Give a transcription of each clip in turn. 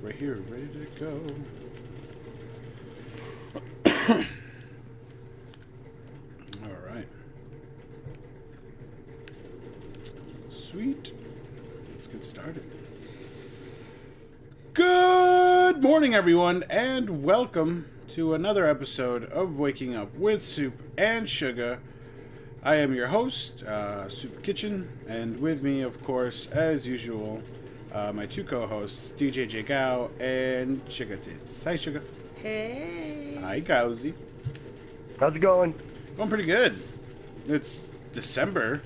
right here, ready to go. Alright. Sweet. Let's get started. Good morning, everyone, and welcome to another episode of Waking Up with Soop and Sugah. I am your host, Soopkichen, and with me, of course, as usual, my two co-hosts, DJ J Gao and Sugah Tits. Hi, Sugah. Hey. Hi, Gowsy. How's it going? Going pretty good. It's December.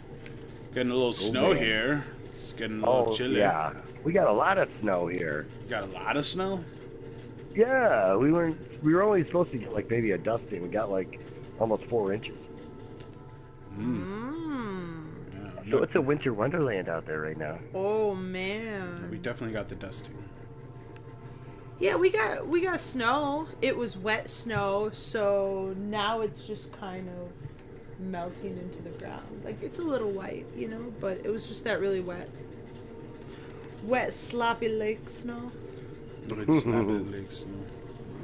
Getting a little snow man. here. It's getting a little chilly. Yeah, we got a lot of snow here. You got a lot of snow? Yeah, we were only supposed to get like maybe a dusting. We got like almost 4 inches. Yeah, So it's a winter wonderland out there right now. Oh man. we definitely got the dusting. Yeah, we got snow. It was wet snow, so now it's just kind of melting into the ground. Like it's a little white, you know, but it was just that really wet, sloppy lake snow. It's not big snow.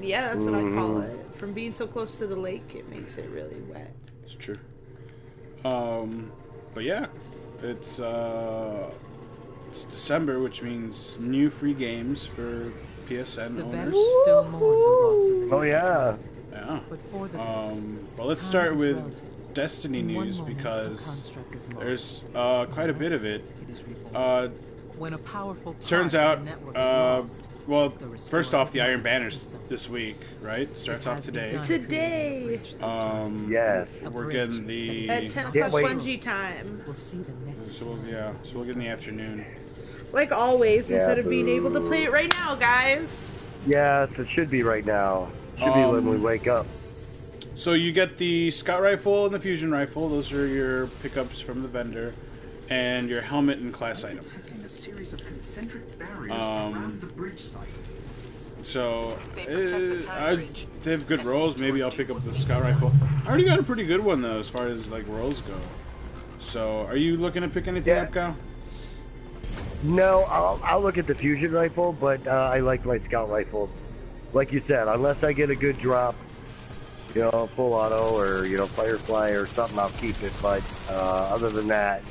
Yeah, that's what I call it. From being so close to the lake, it makes it really wet. It's true. But yeah, it's December, which means new free games for PSN The owners. best still mourn the loss of the Oh yeah. Yeah. But for the best, Well, let's time start is with relative. Destiny In one news moment, because a construct is lost. there's quite a bit of it. It is reborn. When a powerful turns part out, of the network is lost, well, the restored first off, the Iron network Banner's is set. this week, right? Starts off Has today. begun Today. to reach the Yes. We're getting the At 10 Yeah, o'clock wait. Bungie time. We'll see the next so we'll get in the afternoon. Like always, Yeah, instead of being boo. able to play it right now, guys. Yeah, so it should be right now. Should be when we wake up. So you get the Scout Rifle and the Fusion Rifle. Those are your pickups from the vendor, and your helmet and class item. Detecting a series of concentric barriers around the bridge site. So They protect the time breach. they have good rolls. Maybe I'll pick up the Scout Rifle. I already got a pretty good one though, as far as like rolls go. So are you looking to pick anything Yeah. up, Cal? No, I'll look at the fusion rifle, but I like my scout rifles. Like you said, unless I get a good drop, you know, full auto or, you know, Firefly or something, I'll keep it. But other than that,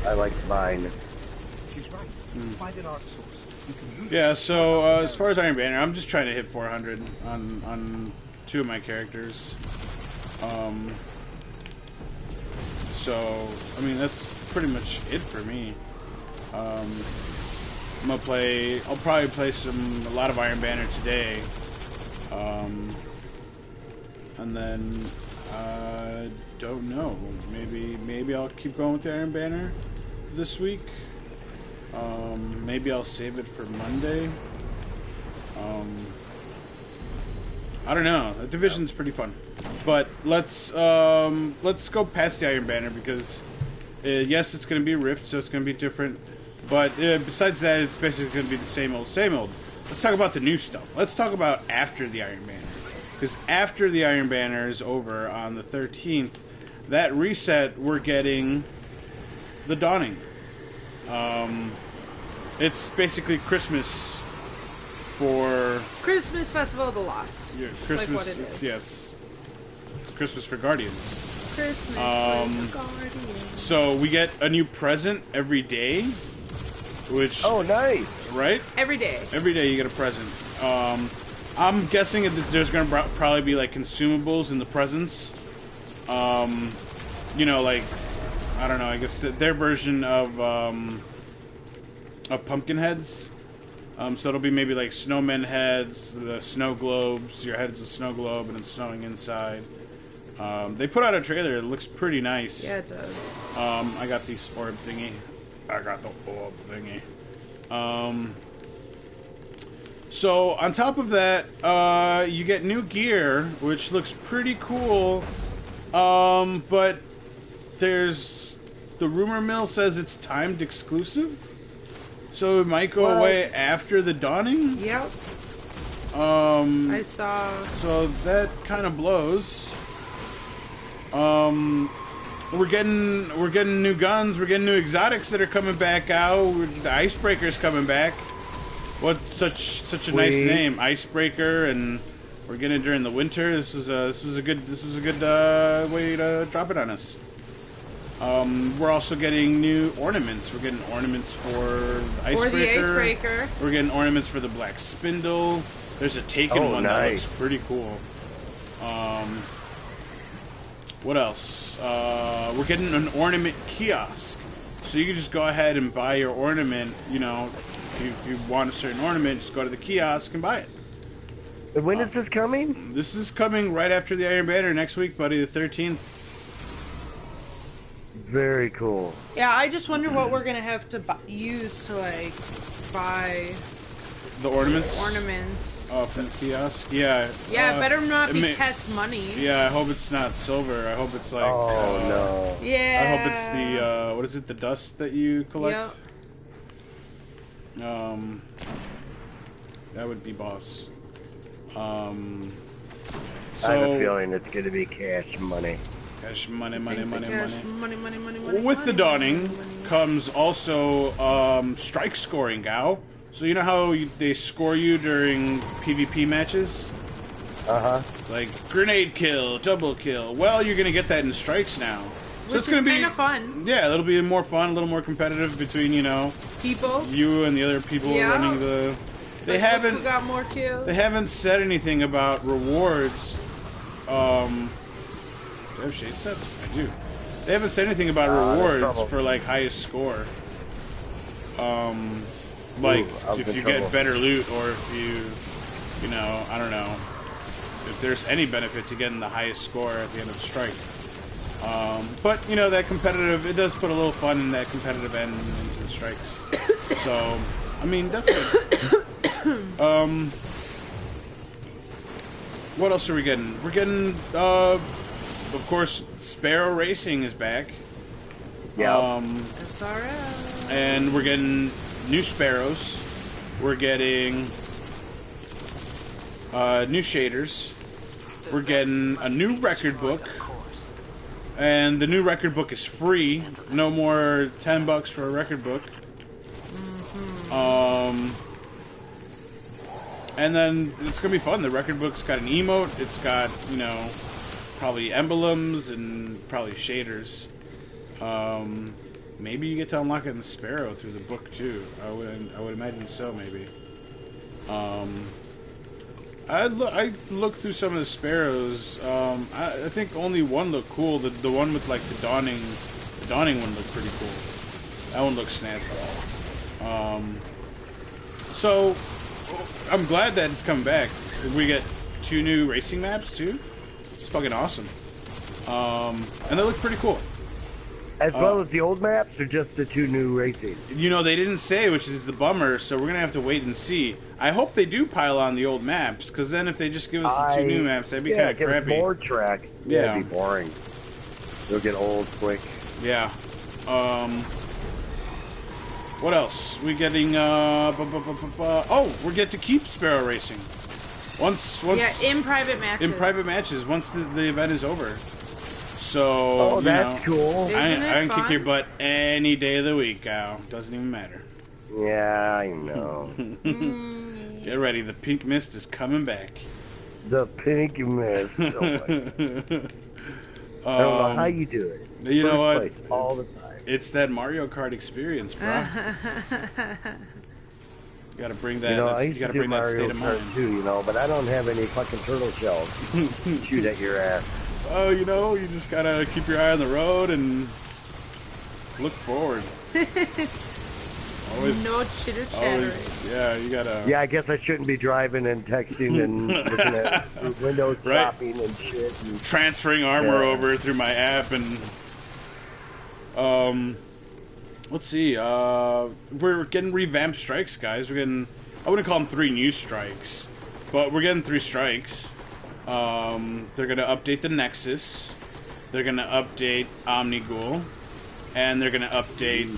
I like mine. She's right. Find an arc source. You can use Yeah. So as far as Iron Banner, I'm just trying to hit 400 on two of my characters. So I mean that's pretty much it for me. I'll probably play a lot of Iron Banner today. And then I don't know. Maybe I'll keep going with the Iron Banner this week. Maybe I'll save it for Monday. I don't know. The Division's pretty fun, but let's go past the Iron Banner because yes, it's going to be Rift, so it's going to be different. But besides that, it's basically going to be the same old, same old. Let's talk about the new stuff. Let's talk about after the Iron Banner. Because after the Iron Banner is over on the 13th, that reset, we're getting the Dawning. It's basically Christmas for... Christmas Festival of the Lost. Yeah, Christmas. Like what it is. Yeah, it's Christmas for Guardians. Christmas for Guardians. So we get a new present every day, which... Oh, nice. Right? Every day. Every day you get a present. I'm guessing that there's going to probably be like consumables in the presents. You know, like I don't know. I guess their version of pumpkin heads. So it'll be maybe like snowman heads, the snow globes. Your head's a snow globe, and it's snowing inside. They put out a trailer. It looks pretty nice. Yeah, it does. I got the orb thingy. I got the orb thingy. So on top of that, you get new gear, which looks pretty cool. But the rumor mill says it's timed exclusive, so it might go away after the Dawning. Yep. I saw. So that kind of blows. We're getting new guns. We're getting new exotics that are coming back out. The Icebreaker's coming back. What such a nice name, Icebreaker, and we're getting it during the winter. This was a good way to drop it on us. We're also getting new ornaments. We're getting ornaments for the Icebreaker. Or the Icebreaker. We're getting ornaments for the Black Spindle. There's a Taken one that looks pretty cool. What else? We're getting an ornament kiosk. So you can just go ahead and buy your ornament, you know, if you want a certain ornament, just go to the kiosk and buy it. And when is this coming? This is coming right after the Iron Banner next week, buddy, the 13th. Very cool. Yeah, I just wonder what we're gonna have to use to like buy the ornaments. Oh, from the kiosk. Yeah. Yeah, it better not be may, test money. Yeah, I hope it's not silver. I hope it's like. Oh no. Yeah. I hope it's the what is it? The dust that you collect. Yep. That would be boss. So I have a feeling it's gonna be cash money. Cash money. Money. With the dawning comes also strike scoring, Gao. So you know how they score you during PvP matches? Like grenade kill, double kill. Well, you're gonna get that in strikes now. So Which it's gonna is be kind of fun. Yeah, it'll be more fun, a little more competitive between people, you and the other people running the. They like, haven't who got more kills. They haven't said anything about rewards. Do I have shade step? I do. They haven't said anything about rewards for like highest score. Like if you get better loot or if you know, I don't know if there's any benefit to getting the highest score at the end of the strike. But you know, that competitive, it does put a little fun in that competitive end into the strikes. So, I mean, that's good. What else are we getting? We're getting, of course, Sparrow Racing is back. Yeah. SRL. And we're getting new Sparrows. We're getting new shaders. We're getting a new record book. And the new record book is free. No more $10 for a record book. And then it's gonna be fun. The record book's got an emote. It's got, you know, probably emblems and probably shaders. Maybe you get to unlock it in the Sparrow through the book too. I would imagine so. Maybe. I looked through some of the Sparrows. I think only one looked cool. The one with like the dawning one looked pretty cool. That one looks snazzy. So I'm glad that it's coming back. We get 2 new racing maps too. It's fucking awesome. And they look pretty cool. As well as the old maps, or just the 2 new racing? You know, they didn't say, which is the bummer, so we're going to have to wait and see. I hope they do pile on the old maps, because then if they just give us the 2 new maps, that'd be kind of crappy. More tracks. Yeah. It'd be boring. They'll get old quick. Yeah. What else? We're getting, oh, we get to keep Sparrow Racing. Once in private matches. In private matches, once the event is over. So, that's cool. I can kick your butt any day of the week, Al. Doesn't even matter. Yeah, I know. Get ready, the pink mist is coming back. The pink mist. Oh my God. I don't know how you do it. You know what? Place, all the time. It's that Mario Kart experience, bro. You gotta bring that. I used you gotta to do bring that Mario state of Kart mind too, but I don't have any fucking turtle shells to shoot at your ass. Oh, you just gotta keep your eye on the road and look forward. Always, no chitter chattering. Yeah, you gotta. Yeah, I guess I shouldn't be driving and texting and looking at windows shopping and shit. And, transferring armor over through my app and. Let's see. We're getting revamped strikes, guys. We're getting. I wouldn't call them 3 new strikes, but we're getting 3 strikes. They're gonna update the Nexus. They're gonna update Omnigul, and they're gonna update.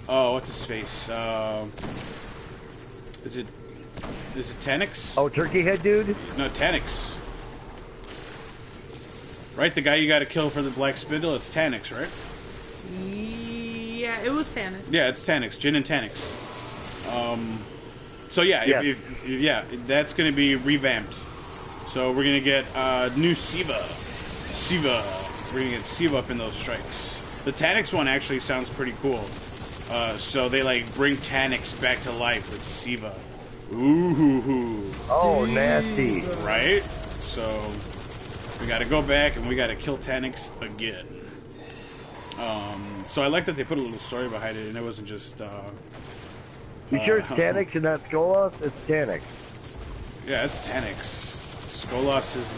What's his face? Is it Tanix? Oh, Turkey Head dude? No, Tanix. Right, the guy you got to kill for the Black Spindle. It's Tanix, right? Yeah, it was Tanix. Yeah, it's Tanix. Jin and Tanix. So yeah, Yes. yeah, that's going to be revamped. So we're going to get new Siva. We're going to get Siva up in those strikes. The Tanix one actually sounds pretty cool. So they like bring Tanix back to life with Siva. Ooh. Oh, nasty. Right? So we got to go back and we got to kill Tanix again. So I like that they put a little story behind it and it wasn't just... You sure it's Tanix and not Skolas? It's Tanix. Yeah, it's Tanix. Skolas is,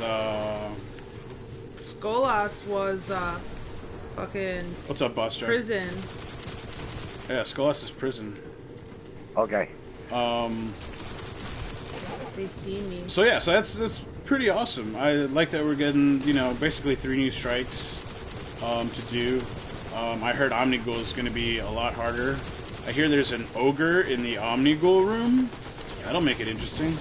Skolas was fucking What's up, Buster? prison. Yeah, Skolas is prison. Okay. They see me. So yeah, so that's pretty awesome. I like that we're getting, you know, basically 3 new strikes to do. I heard Omnigul is going to be a lot harder. I hear there's an ogre in the Omnigul room. That'll make it interesting.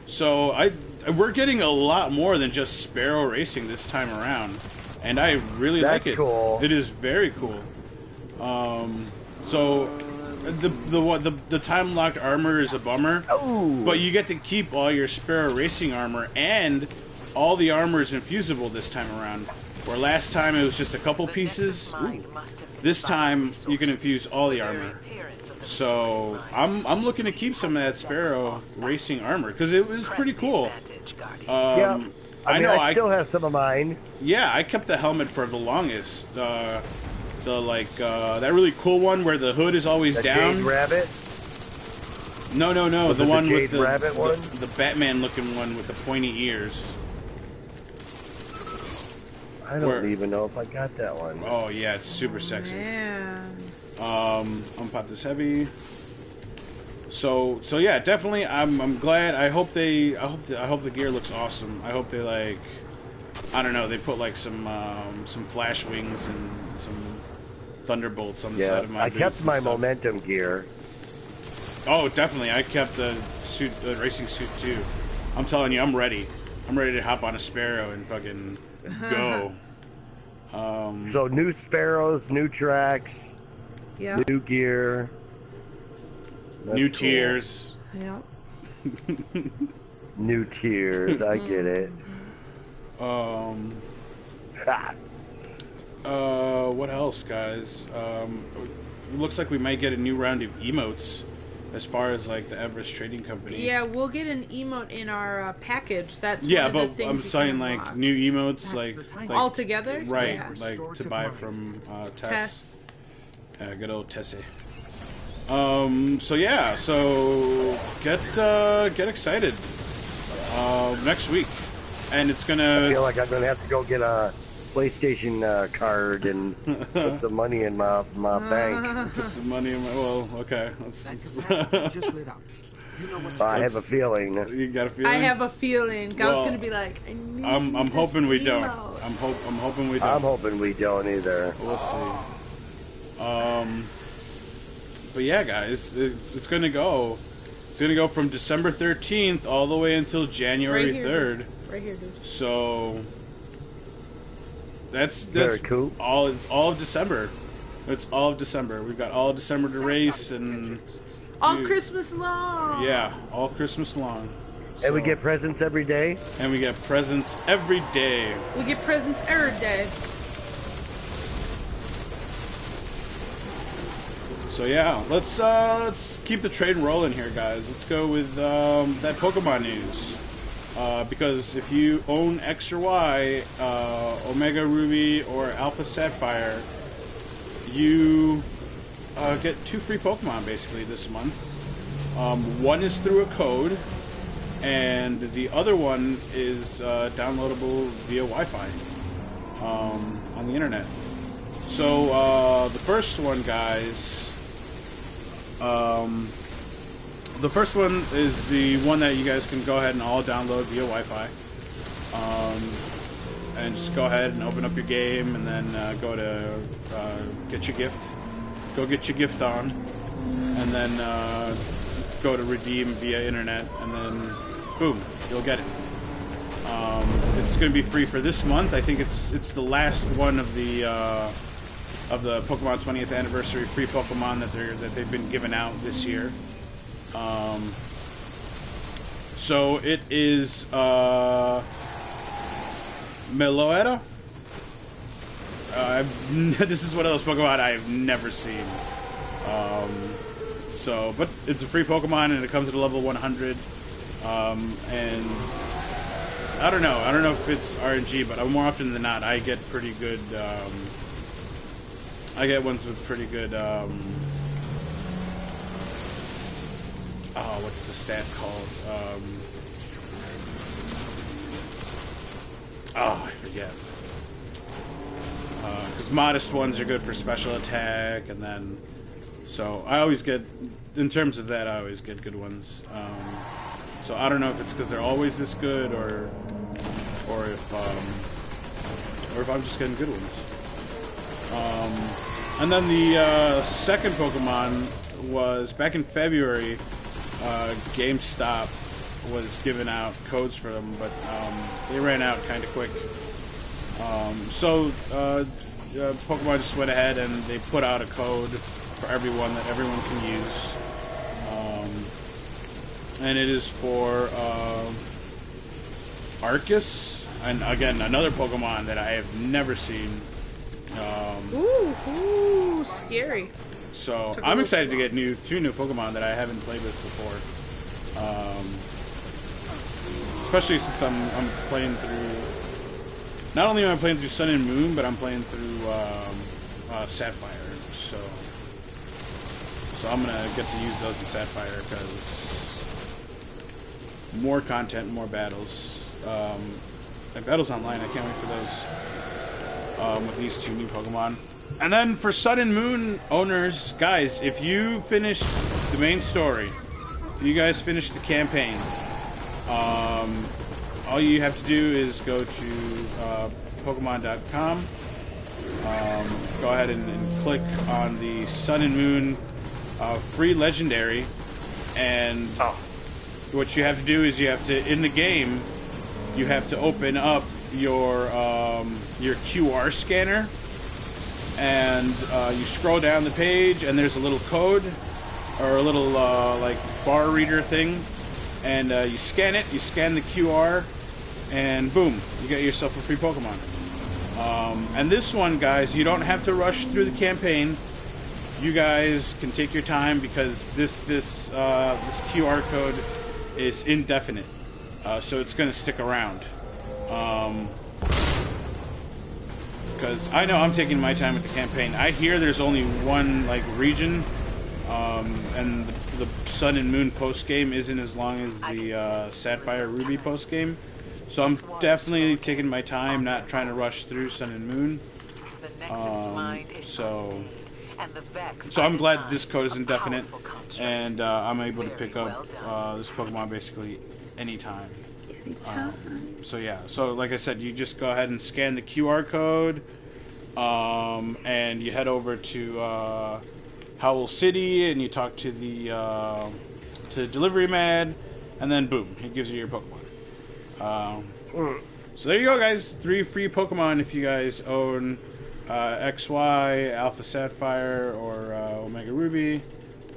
So we're getting a lot more than just Sparrow Racing this time around, and I really like it. Cool. It is very cool. So the time locked armor is a bummer, but you get to keep all your Sparrow Racing armor, and all the armor is infusible this time around. Where last time it was just a couple pieces. This time you can infuse all the armor. So I'm looking to keep some of that Sparrow Racing armor because it was pretty cool. Yeah. I still have some of mine. Yeah, I kept the helmet for the longest. That really cool one where the hood is always The down. Jade Rabbit? No. Was The it one the with Jade Rabbit one? the Batman looking one with the pointy ears. I don't even know if I got that one. Oh yeah, it's super sexy. Man. I'm pop this heavy. So yeah, definitely. I'm glad. I hope the gear looks awesome. I hope they like, I don't know, they put like some flash wings and some thunderbolts on the side of my boots. I kept and my stuff. momentum gear. Oh, definitely. I kept the suit, the racing suit too. I'm telling you, I'm ready. I'm ready to hop on a Sparrow and fucking go. So new Sparrows, new tracks, Yeah. new gear. That's New cool. tiers. Yeah. New tiers, I get it. What else, guys? It looks like we might get a new round of emotes as far as like the Everest Trading Company. Yeah, we'll get an emote in our package. That's Yeah, one of the but things I'm you saying can like unlock. new emotes, like all together. right, Yeah. like to buy from Tess. Tess. Good old Tessie. So yeah, so get excited. Next week, and it's I gonna. feel like I'm gonna have to go get a PlayStation card and put some money in my bank. Put some money in my. Well, okay. Just lit up. You know what I have a feeling. You got a feeling? I have a feeling. Gal's Well, gonna be like, I need I'm this hoping we don't. emote. I'm hoping we don't. I'm hoping we don't either. We'll see. But yeah, guys, it's gonna go. It's gonna go from December 13th all the way until January Right here, 3rd. dude. Right here, dude. So that's Very cool. It's all of December. It's all of December. We've got all of December to race and All Dude. Christmas long. yeah, all Christmas long. And we So- get presents every day. and we get presents every day. We get presents every day. So yeah, let's keep the train rolling here, guys. Let's go with that Pokemon news. Because if you own X or Y, Omega Ruby or Alpha Sapphire, you get 2 free Pokemon basically this month. One is through a code, and the other one is downloadable via Wi-Fi on the internet. So the first one, guys. The first one is the one that you guys can go ahead and all download via Wi-Fi. And just go ahead and open up your game and then go to get your gift. Go get your gift on. And then go to redeem via internet. And then, boom, you'll get it. It's going to be free for this month. I think it's the last one of the of the Pokemon 20th anniversary free Pokemon that they've been giving out this year. So it is Meloetta. This is one of those Pokemon I've never seen. But it's a free Pokemon and it comes at a level 100. And I don't know. I don't know if it's RNG, but more often than not, I get pretty good. I get ones with pretty good. What's the stat called? I forget. Because modest ones are good for special attack, and then so I always get, in terms of that, I always get good ones. So I don't know if it's because they're always this good, or if I'm just getting good ones. And then the second Pokemon was back in February. GameStop was giving out codes for them, but they ran out kind of quick. Pokemon just went ahead and they put out a code for everyone that everyone can use. And it is for Arceus, and again, another Pokemon that I have never seen. Ooh, scary. So I'm excited to get two new Pokemon that I haven't played with before. Especially since I'm playing through. Not only am I playing through Sun and Moon, but I'm playing through Sapphire. So I'm gonna get to use those in Sapphire because more content, more battles. And battles online. I can't wait for those. With these two new Pokemon. And then for Sun and Moon owners, guys, if you finished the main story, if you guys finished the campaign, all you have to do is go to Pokemon.com, go ahead and click on the Sun and Moon free legendary, and what you have to do is you have to, in the game, you have to open up your QR scanner, and you scroll down the page, and there's a little code or a little like bar reader thing, and you scan it. You scan the QR, and boom, you get yourself a free Pokemon. And this one, guys, you don't have to rush through the campaign. You guys can take your time because this QR code is indefinite, so it's going to stick around. Because I know I'm taking my time with the campaign. I hear there's only one like region, and the Sun and Moon post game isn't as long as the Sapphire Ruby post game. So I'm definitely taking my time, not trying to rush through Sun and Moon. So I'm glad this code is indefinite, and I'm able to pick up this Pokemon basically anytime. So yeah, so like I said, you just go ahead and scan the QR code, and you head over to Howell City, and you talk to the delivery man, and then boom, he gives you your Pokemon. So there you go, guys. 3 free Pokemon if you guys own XY, Alpha Sapphire, or Omega Ruby.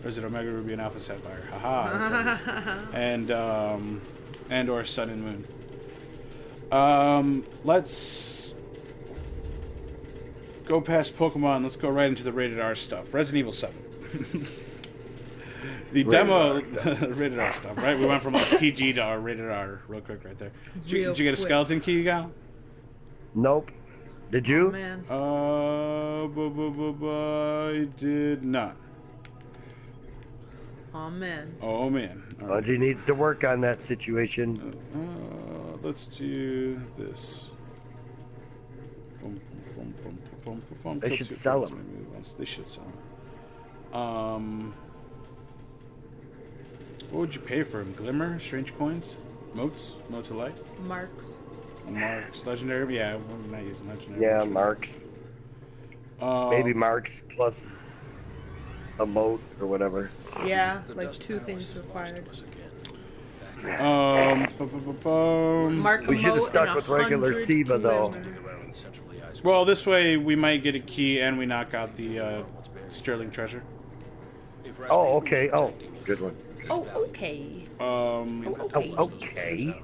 Or is it Omega Ruby and Alpha Sapphire? Haha. And or Sun and Moon. Let's go past Pokemon. Let's go right into the rated R stuff. Resident Evil 7. The demo, rated R stuff, right? We went from like PG to rated R real quick right there. Did you get a skeleton key, Gal? Nope. Did you? Oh, man. I did not. Oh, man. Oh, man. Right. Bungie needs to work on that situation. Let's do this. They should sell them. They should sell them. What would you pay for them? Glimmer? Strange coins? Motes? Motes of light? Marks. Legendary? Yeah, we're not using legendary. Yeah, marks. Maybe marks plus a moat or whatever. Yeah, like 2 things required. We should have stuck with regular Siva though. Well, this way we might get a key and we knock out the sterling treasure. Oh, okay. Oh, good one. Oh, okay. Okay.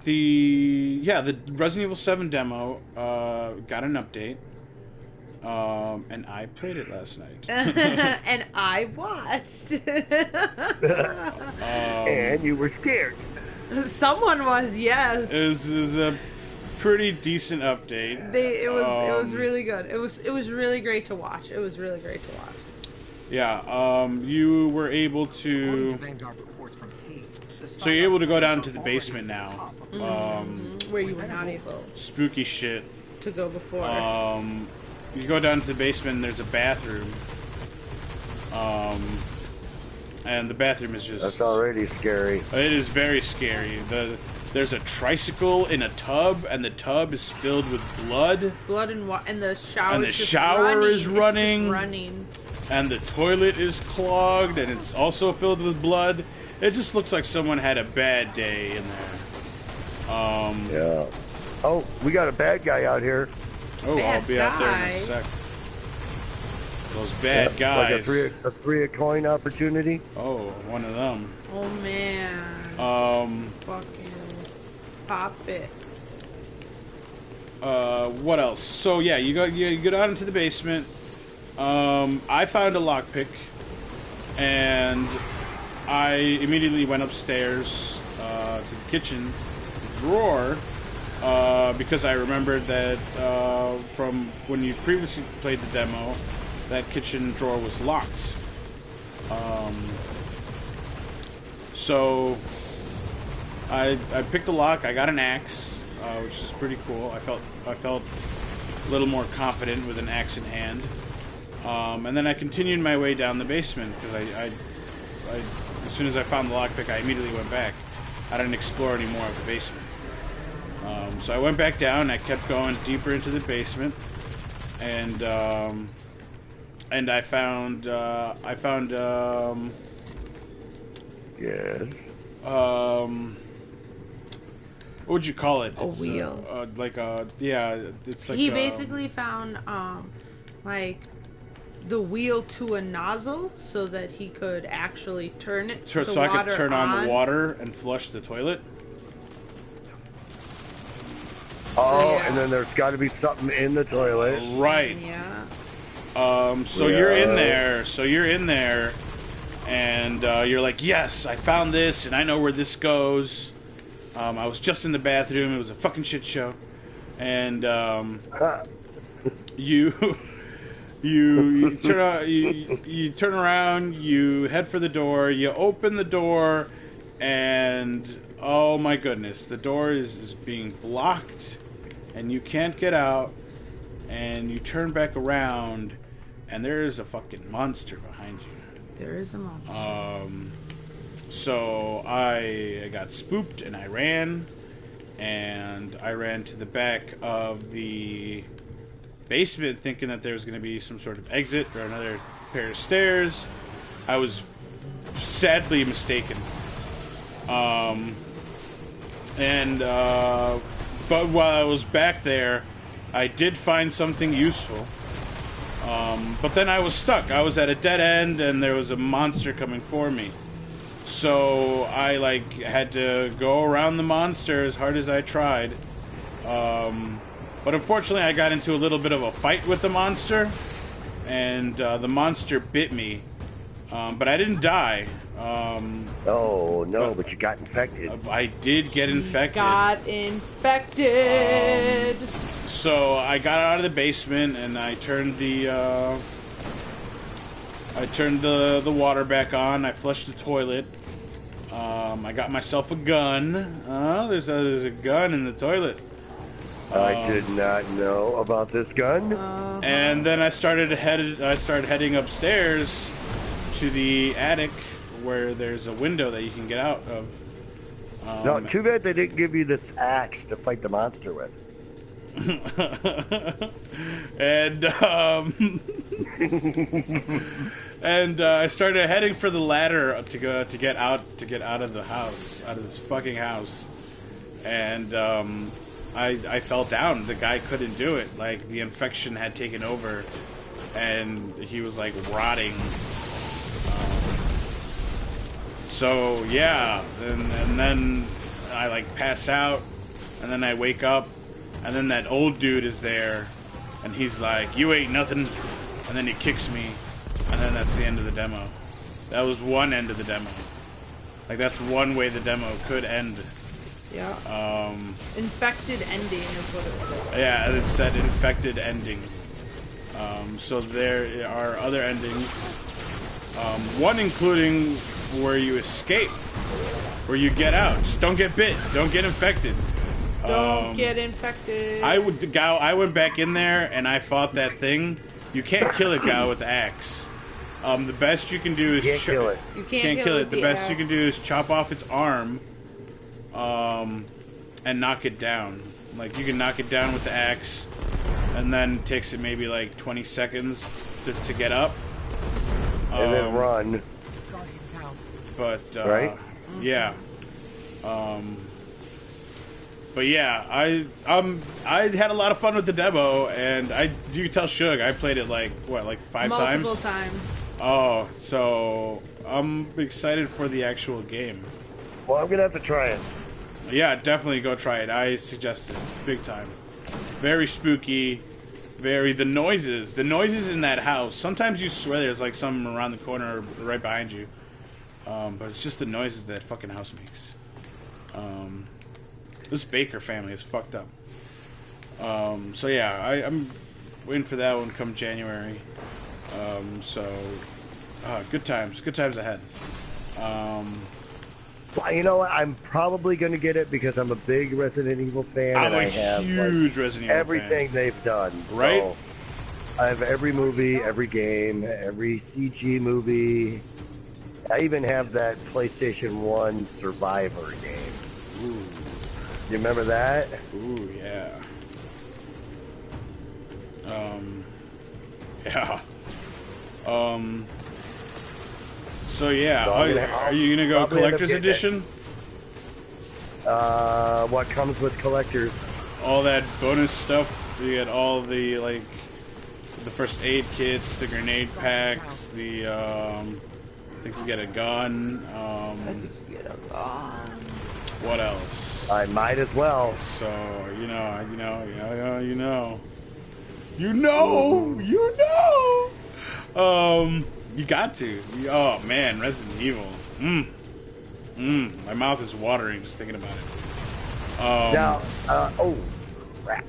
The Resident Evil 7 demo got an update. And I played it last night. And I watched. And you were scared. Someone was, yes. This is a pretty decent update. It was really good. It was really great to watch. It was really great to watch. Yeah, you were able to. So you're able to go down to the basement now. Where you were not able Spooky shit. to go before. You go down to the basement and there's a bathroom. And the bathroom is just... That's already scary. It is very scary. There's a tricycle in a tub, and the tub is filled with blood. Blood and the shower. And the is just shower running. is running. It's just running. And the toilet is clogged, and it's also filled with blood. It just looks like someone had a bad day in there. Yeah. Oh, we got a bad guy out here. Oh, Bad I'll be out there in a guy. sec. Those bad guys. Like a free coin opportunity. Oh, one of them. Oh man. Fucking pop it. What else? So yeah, you go down into the basement. I found a lockpick, and I immediately went upstairs to the kitchen drawer because I remembered that from when you previously played the demo, that kitchen drawer was locked. So I picked the lock. I got an axe, which is pretty cool. I felt a little more confident with an axe in hand. And then I continued my way down the basement because I as soon as I found the lockpick, I immediately went back. I didn't explore any more of the basement. So I went back down. I kept going deeper into the basement, and I found Yes. what would you call it? A wheel. It's like He basically found like the wheel to a nozzle so that he could actually turn it so the I water could turn on the water and flush the toilet. Oh, Yeah. and then there's got to be something in the toilet. Right. Yeah. So you're in there. So you're in there, and you're like, yes, I found this, and I know where this goes. I was just in the bathroom. It was a fucking shit show, and you you turn around, you head for the door, you open the door, and oh my goodness, the door is being blocked, and you can't get out, and you turn back around, and there is a fucking monster behind you. There is a monster. So I got spooked and I ran to the back of the basement thinking that there was going to be some sort of exit or another pair of stairs. I was sadly mistaken. But while I was back there, I did find something useful. But then I was stuck. I was at a dead end and there was a monster coming for me. So I had to go around the monster as hard as I tried. But unfortunately I got into a little bit of a fight with the monster, and the monster bit me. But I didn't die. Oh no, but you got infected. I did get infected. Got infected. So I got out of the basement and I turned the water back on. I flushed the toilet. I got myself a gun. There's a gun in the toilet. I did not know about this gun. And then I started heading upstairs to the attic where there's a window that you can get out of. No, too bad they didn't give you this axe to fight the monster with. And I started heading for the ladder to get out of the house, out of this fucking house. And I fell down. The guy couldn't do it. Like, the infection had taken over, and he was, like, rotting. So, yeah. And then I, like, pass out, and then I wake up, and then that old dude is there, and he's like, "You ain't nothing," and then he kicks me, and then that's the end of the demo. That was one end of the demo. Like, that's one way the demo could end. Yeah. Infected ending is what it said. Yeah, it said infected ending. So there are other endings. One including where you escape, where you get out. Just don't get bit. Don't get infected. Don't get infected. I went back in there and I fought that thing. You can't kill a guy with the axe. The best you can do is kill it. You can't kill it. The best you can do is chop off its arm, and knock it down. Like, you can knock it down with the axe, and then it takes it maybe like 20 seconds to get up. And then run. But right? Yeah. But yeah, I had a lot of fun with the demo, and you can tell Shug I played it like 5 times? Multiple times. Oh, so I'm excited for the actual game. Well, I'm gonna have to try it. Yeah, definitely go try it. I suggest it big time. Very spooky. The noises in that house. Sometimes you swear there's like something around the corner or right behind you, but it's just the noises that fucking house makes. This Baker family is fucked up. So yeah, I'm waiting for that one come January. Good times ahead. Well, you know what? I'm probably going to get it because I'm a big Resident Evil fan. I'm and I a have huge Resident Evil everything fan. they've done. Right? So I have every movie, every game, every CG movie. I even have that PlayStation 1 Survivor game. Ooh. You remember that? Ooh, yeah. Yeah. So yeah, So are you gonna go probably end up collector's getting edition? What comes with collectors? All that bonus stuff. You get all the the first aid kits, the grenade packs, the I think you get a gun. I think you get a gun. What else? I might as well. So you know. You got to. Oh man, Resident Evil. My mouth is watering just thinking about it. Now, oh, crap.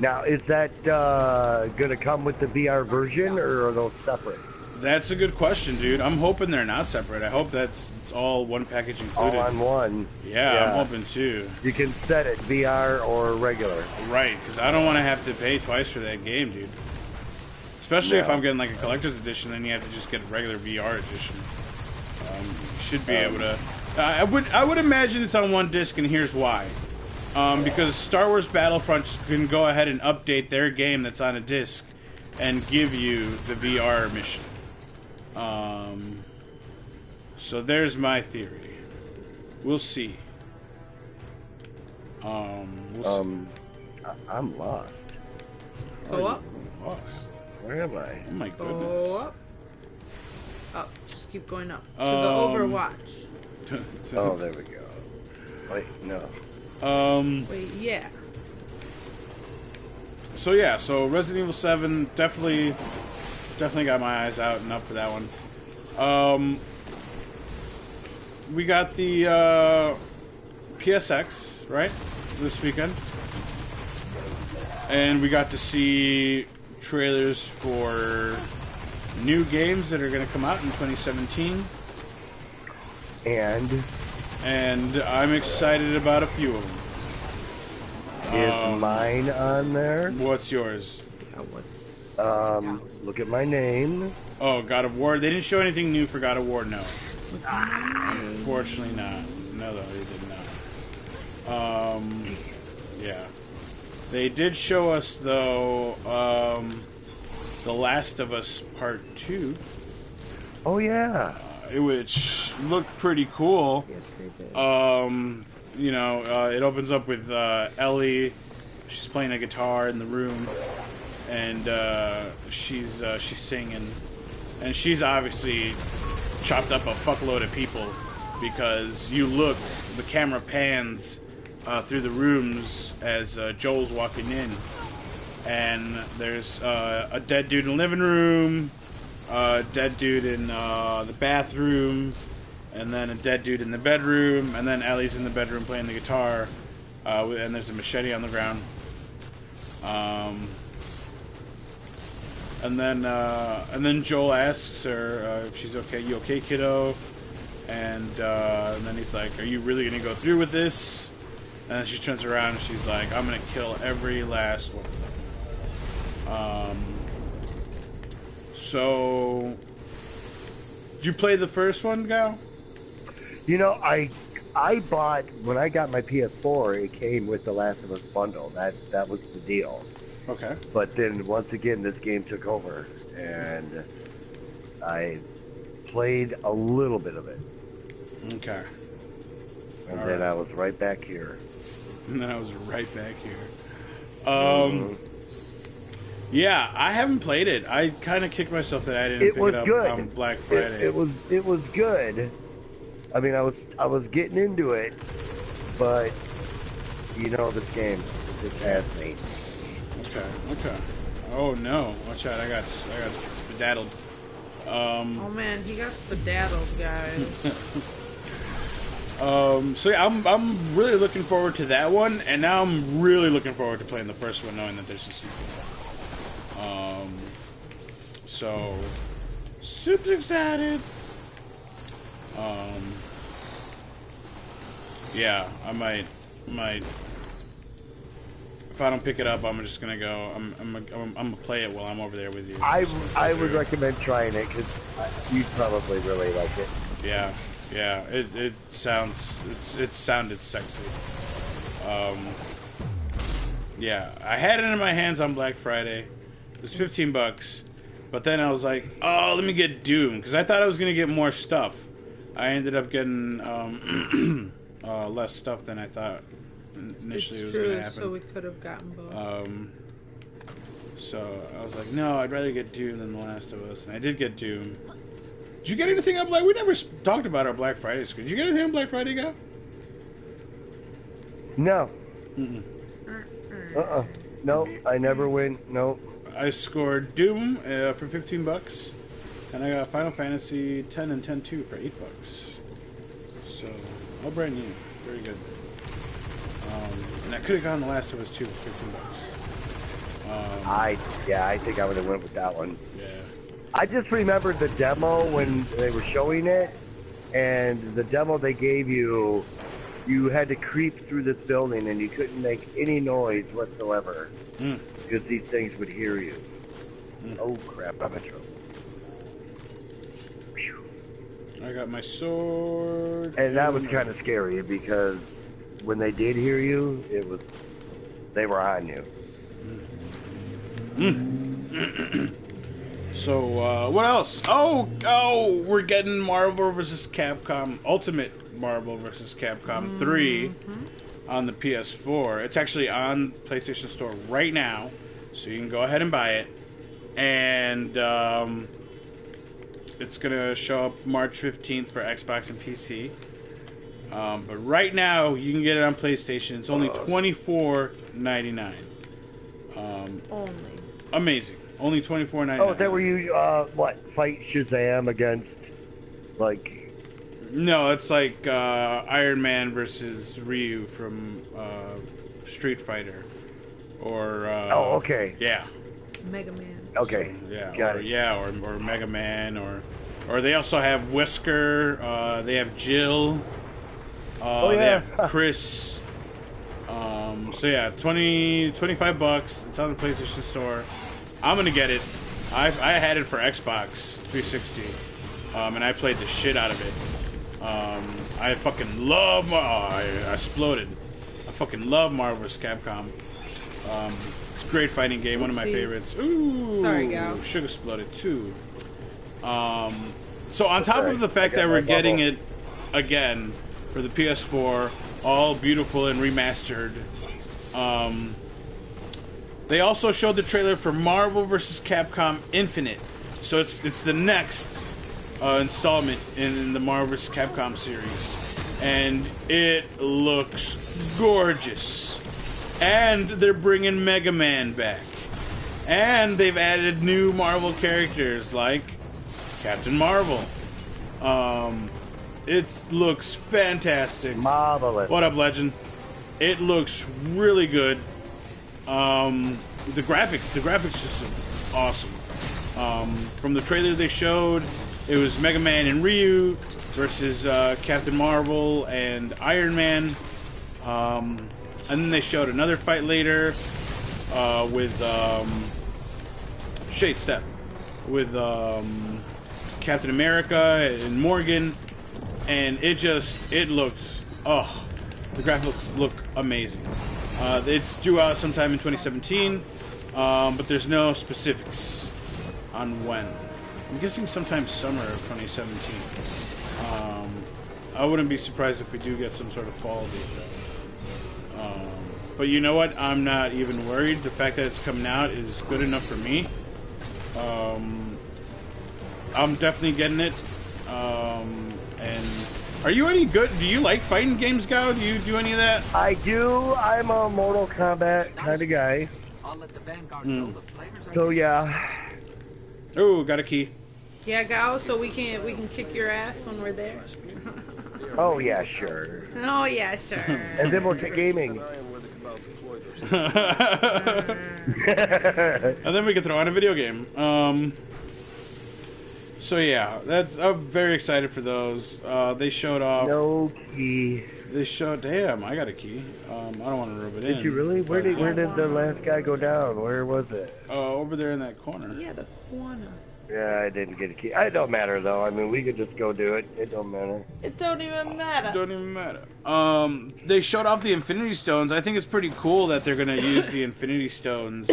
Now, is that going to come with the VR version, or are those separate? That's a good question, dude. I'm hoping they're not separate. I hope it's all one package included. All on one. Yeah, I'm hoping too. You can set it VR or regular. Right, because I don't want to have to pay twice for that game, dude. Especially if I'm getting like a collector's edition, then you have to just get a regular VR edition. You should be able to. I would imagine it's on one disc, and here's why. Because Star Wars Battlefront can go ahead and update their game that's on a disc and give you the VR mission. So there's my theory. We'll see. I'm lost. Go up. Lost. Where am I? Oh my Go goodness. up. Up. Just keep going up. To the Overwatch. Oh, there we go. Wait, no. Wait, yeah. So yeah, so Resident Evil 7 definitely got my eyes out and up for that one. We got the PSX, right? This weekend. And we got to see trailers for new games that are going to come out in 2017. And I'm excited about a few of them. is mine on there? What's yours? Yeah, what's... Look at my name. Oh, God of War. They didn't show anything new for God of War, no. Unfortunately not. No, they did not. Yeah. They did show us, though, The Last of Us Part 2. Oh, yeah. Which looked pretty cool. Yes, they did. you know, it opens up with Ellie. She's playing a guitar in the room, and she's singing, and she's obviously chopped up a fuckload of people because you look, the camera pans through the rooms as Joel's walking in, and there's a dead dude in the living room, a dead dude in the bathroom, and then a dead dude in the bedroom, and then Ellie's in the bedroom playing the guitar, and there's a machete on the ground. And then Joel asks her if she's okay. You okay, kiddo? And then he's like, "Are you really gonna go through with this?" And then she turns around and she's like, "I'm gonna kill every last one of them." So, did you play the first one, Gal? You know, I bought, when I got my PS4, it came with the Last of Us bundle. That was the deal. Okay. But then once again, this game took over, and I played a little bit of it. Okay. And All then right. I was right back here. And then I was right back here. Yeah, I haven't played it. I kind of kicked myself that I didn't It pick was it up good. on Black Friday. It was good. I mean, I was getting into it, but you know, this game just has me. Okay. Oh no! Watch out! I got skedaddled. Oh man, he got skedaddled, guys. So yeah, I'm really looking forward to that one, and now I'm really looking forward to playing the first one, knowing that there's a sequel. So super excited. Yeah, I might. If I don't pick it up, I'm just gonna go. I'm gonna play it while I'm over there with you. I would recommend trying it because you'd probably really like it. Yeah. It sounded sexy. Yeah, I had it in my hands on Black Friday. It was $15, but then I was like, oh, let me get Doom because I thought I was gonna get more stuff. I ended up getting less stuff than I thought initially it was gonna happen. So we could have gotten both. So I was like, no, I'd rather get Doom than The Last of Us, and I did get Doom. Did you get anything on Black? We never talked about our Black Friday screen. Did you get anything on Black Friday, guy? No. No, I never went. No. I scored Doom for $15, and I got Final Fantasy 10 and 10-2 for $8. So all brand new, very good. And I could have gotten The Last of Us 2 for $15. I think I would have went with that one. Yeah. I just remembered the demo when they were showing it, and the demo they gave you, you had to creep through this building and you couldn't make any noise whatsoever because these things would hear you. Oh crap, I'm in trouble. Whew. I got my sword. And that was kind of scary because when they did hear you, they were on you. So, what else? Oh, we're getting Marvel vs. Capcom, Ultimate Marvel vs. Capcom 3 on the PS4. It's actually on PlayStation Store right now, so you can go ahead and buy it. And it's going to show up March 15th for Xbox and PC. But right now, you can get it on PlayStation. It's only $24.99. Only. Amazing. Only $24.99. Oh, is that where you fight Shazam against like? No, it's like Iron Man versus Ryu from Street Fighter, or Oh, okay. yeah, Mega Man. Okay. So, yeah, Got or it. yeah, or Mega Man, or they also have Whisker. They have Jill. Oh, They yeah. have Chris. So yeah, $25. It's on the PlayStation Store. I'm gonna get it. I had it for Xbox 360, and I played the shit out of it. I fucking love. I exploded. I fucking love Marvel vs. Capcom. It's a great fighting game. One of my Oopsies. favorites. Ooh, Sorry, Gal. Sugar exploded too. So on top Okay, of the fact I got that we're my getting bubble. it again, for the PS4, all beautiful and remastered. They also showed the trailer for Marvel vs. Capcom Infinite. So it's the next installment in the Marvel vs. Capcom series. And it looks gorgeous. And they're bringing Mega Man back. And they've added new Marvel characters like Captain Marvel. It looks fantastic. Marvelous. What up, Legend? It looks really good. The graphics just awesome. From the trailer they showed, it was Mega Man and Ryu versus Captain Marvel and Iron Man. And then they showed another fight later with Shade Step with Captain America and Morgan, and it looks, the graphics look amazing. It's due out sometime in 2017, but there's no specifics on when. I'm guessing sometime summer of 2017. I wouldn't be surprised if we do get some sort of fall date though. But you know what? I'm not even worried. The fact that it's coming out is good enough for me. I'm definitely getting it. And are you any good? Do you like fighting games, Gao? Do you do any of that? I do. I'm a Mortal Kombat kind of guy. I'll let the Vanguard know the flavors. So yeah. Oh, got a key. Yeah, Gao, so we can kick your ass when we're there. Oh yeah, sure. Oh yeah, sure. And then we'll get gaming. And then we can throw on a video game. So yeah, I'm very excited for those. They showed off. No key. They showed. Damn, I got a key. I don't want to rub it in. Did you really? Where did the last guy go down? Where was it? Over there in that corner. Yeah, the corner. Yeah, I didn't get a key. It don't matter though. I mean, we could just go do it. It don't matter. It don't even matter. Don't even matter. They showed off the Infinity Stones. I think it's pretty cool that they're gonna use the Infinity Stones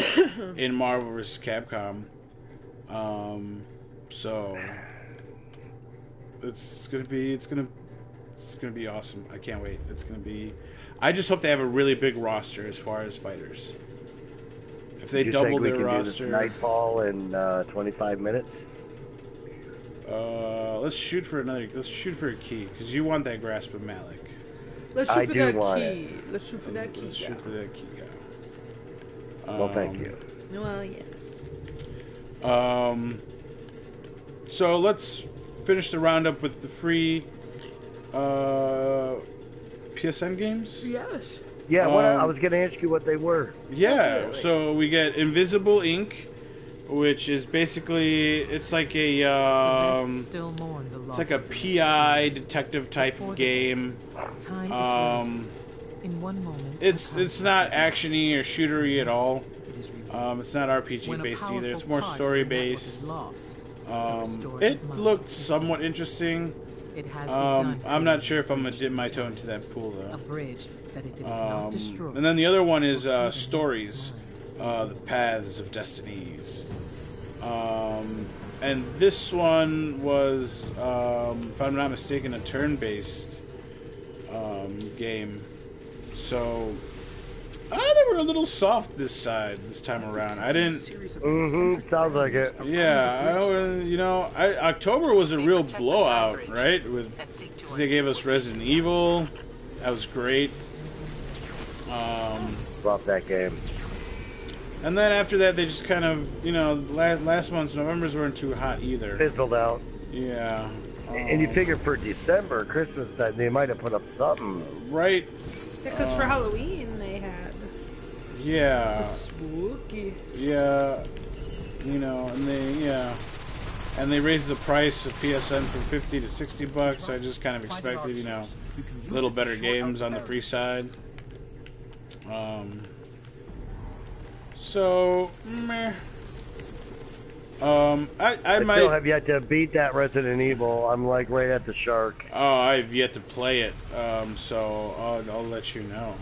in Marvel vs. Capcom. So it's gonna be awesome. I can't wait. I just hope they have a really big roster as far as fighters. If they double their roster, do this Nightfall in 25 minutes. let's shoot for a key because you want that grasp of Malik. Let's shoot I for do that want key. it. Let's shoot for that key. Let's shoot for that key guy. Well, thank you. Well, yes. So let's finish the roundup with the free PSN games. Yes. Yeah, I was going to ask you what they were. Yeah, so we get Invisible Ink, which is basically it's like a Still mourn the it's loss like a of the PI detective type of game. Time is running. In one moment, It's not actiony or shootery at all. it is reborn. It's not RPG When a based either. It's powerful more part of story the network is based. lost, It looked somewhat interesting. it has begun I'm not to sure if I'm gonna dip my toe into that pool a though. bridge that if it is not destroyed. And then the other one is will see the next Stories, line. the Paths of Destinies. And this one was, if I'm not mistaken, a turn-based game. So they were a little soft this time around. I didn't. Mm-hmm. Sounds like it. Yeah, October was a real blowout, right? Cause they gave us Resident Evil. That was great. Love that game. And then after that, they just kind of, last month's November's weren't too hot either. Fizzled out. Yeah. And you figure for December, Christmas time, they might have put up something. Right. Because for Halloween they had Yeah. spooky. Yeah. And they raised the price of PSN from $50 to $60. I just kind of expected, a little better games on the free side. So, meh. I might. still have yet to beat that Resident Evil. I'm like right at the shark. Oh, I've yet to play it. So I'll let you know.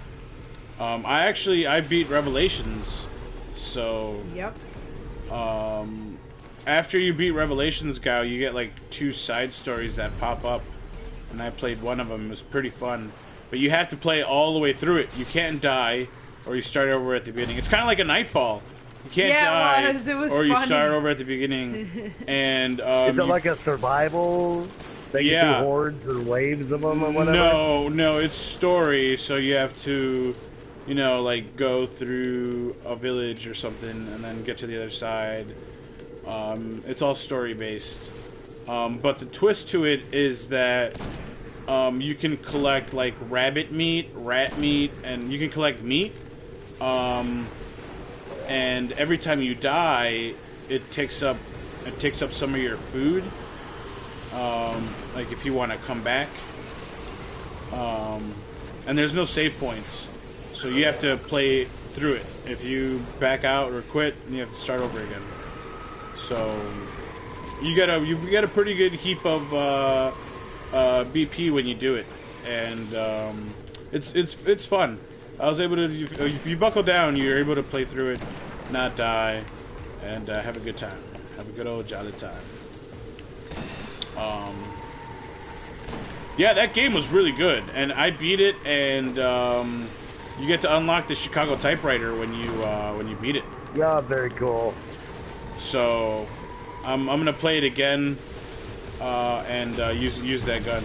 I beat Revelations. So. Yep. After you beat Revelations, Gao, you get like 2 side stories that pop up. and I played one of them. It was pretty fun, but you have to play all the way through it. You can't die, or you start over at the beginning. It's kind of like a Nightfall. You can't die, it was or you funny. start over at the beginning. And Is it like a survival? They can do hordes or waves of them or whatever? No, it's story. So you have to, like go through a village or something, and then get to the other side. It's all story based. But the twist to it is that you can collect like rabbit meat, rat meat, and you can collect meat. And every time you die, it takes up some of your food. Like if you want to come back. And there's no save points, so you have to play through it. If you back out or quit, you have to start over again. So you get a pretty good heap of BP when you do it, and it's fun. I was able to, if you buckle down, you're able to play through it, not die, and have a good time. Have a good old jolly time. Yeah, that game was really good, and I beat it, and you get to unlock the Chicago typewriter when you beat it. Yeah, very cool. So I'm gonna play it again and use that gun.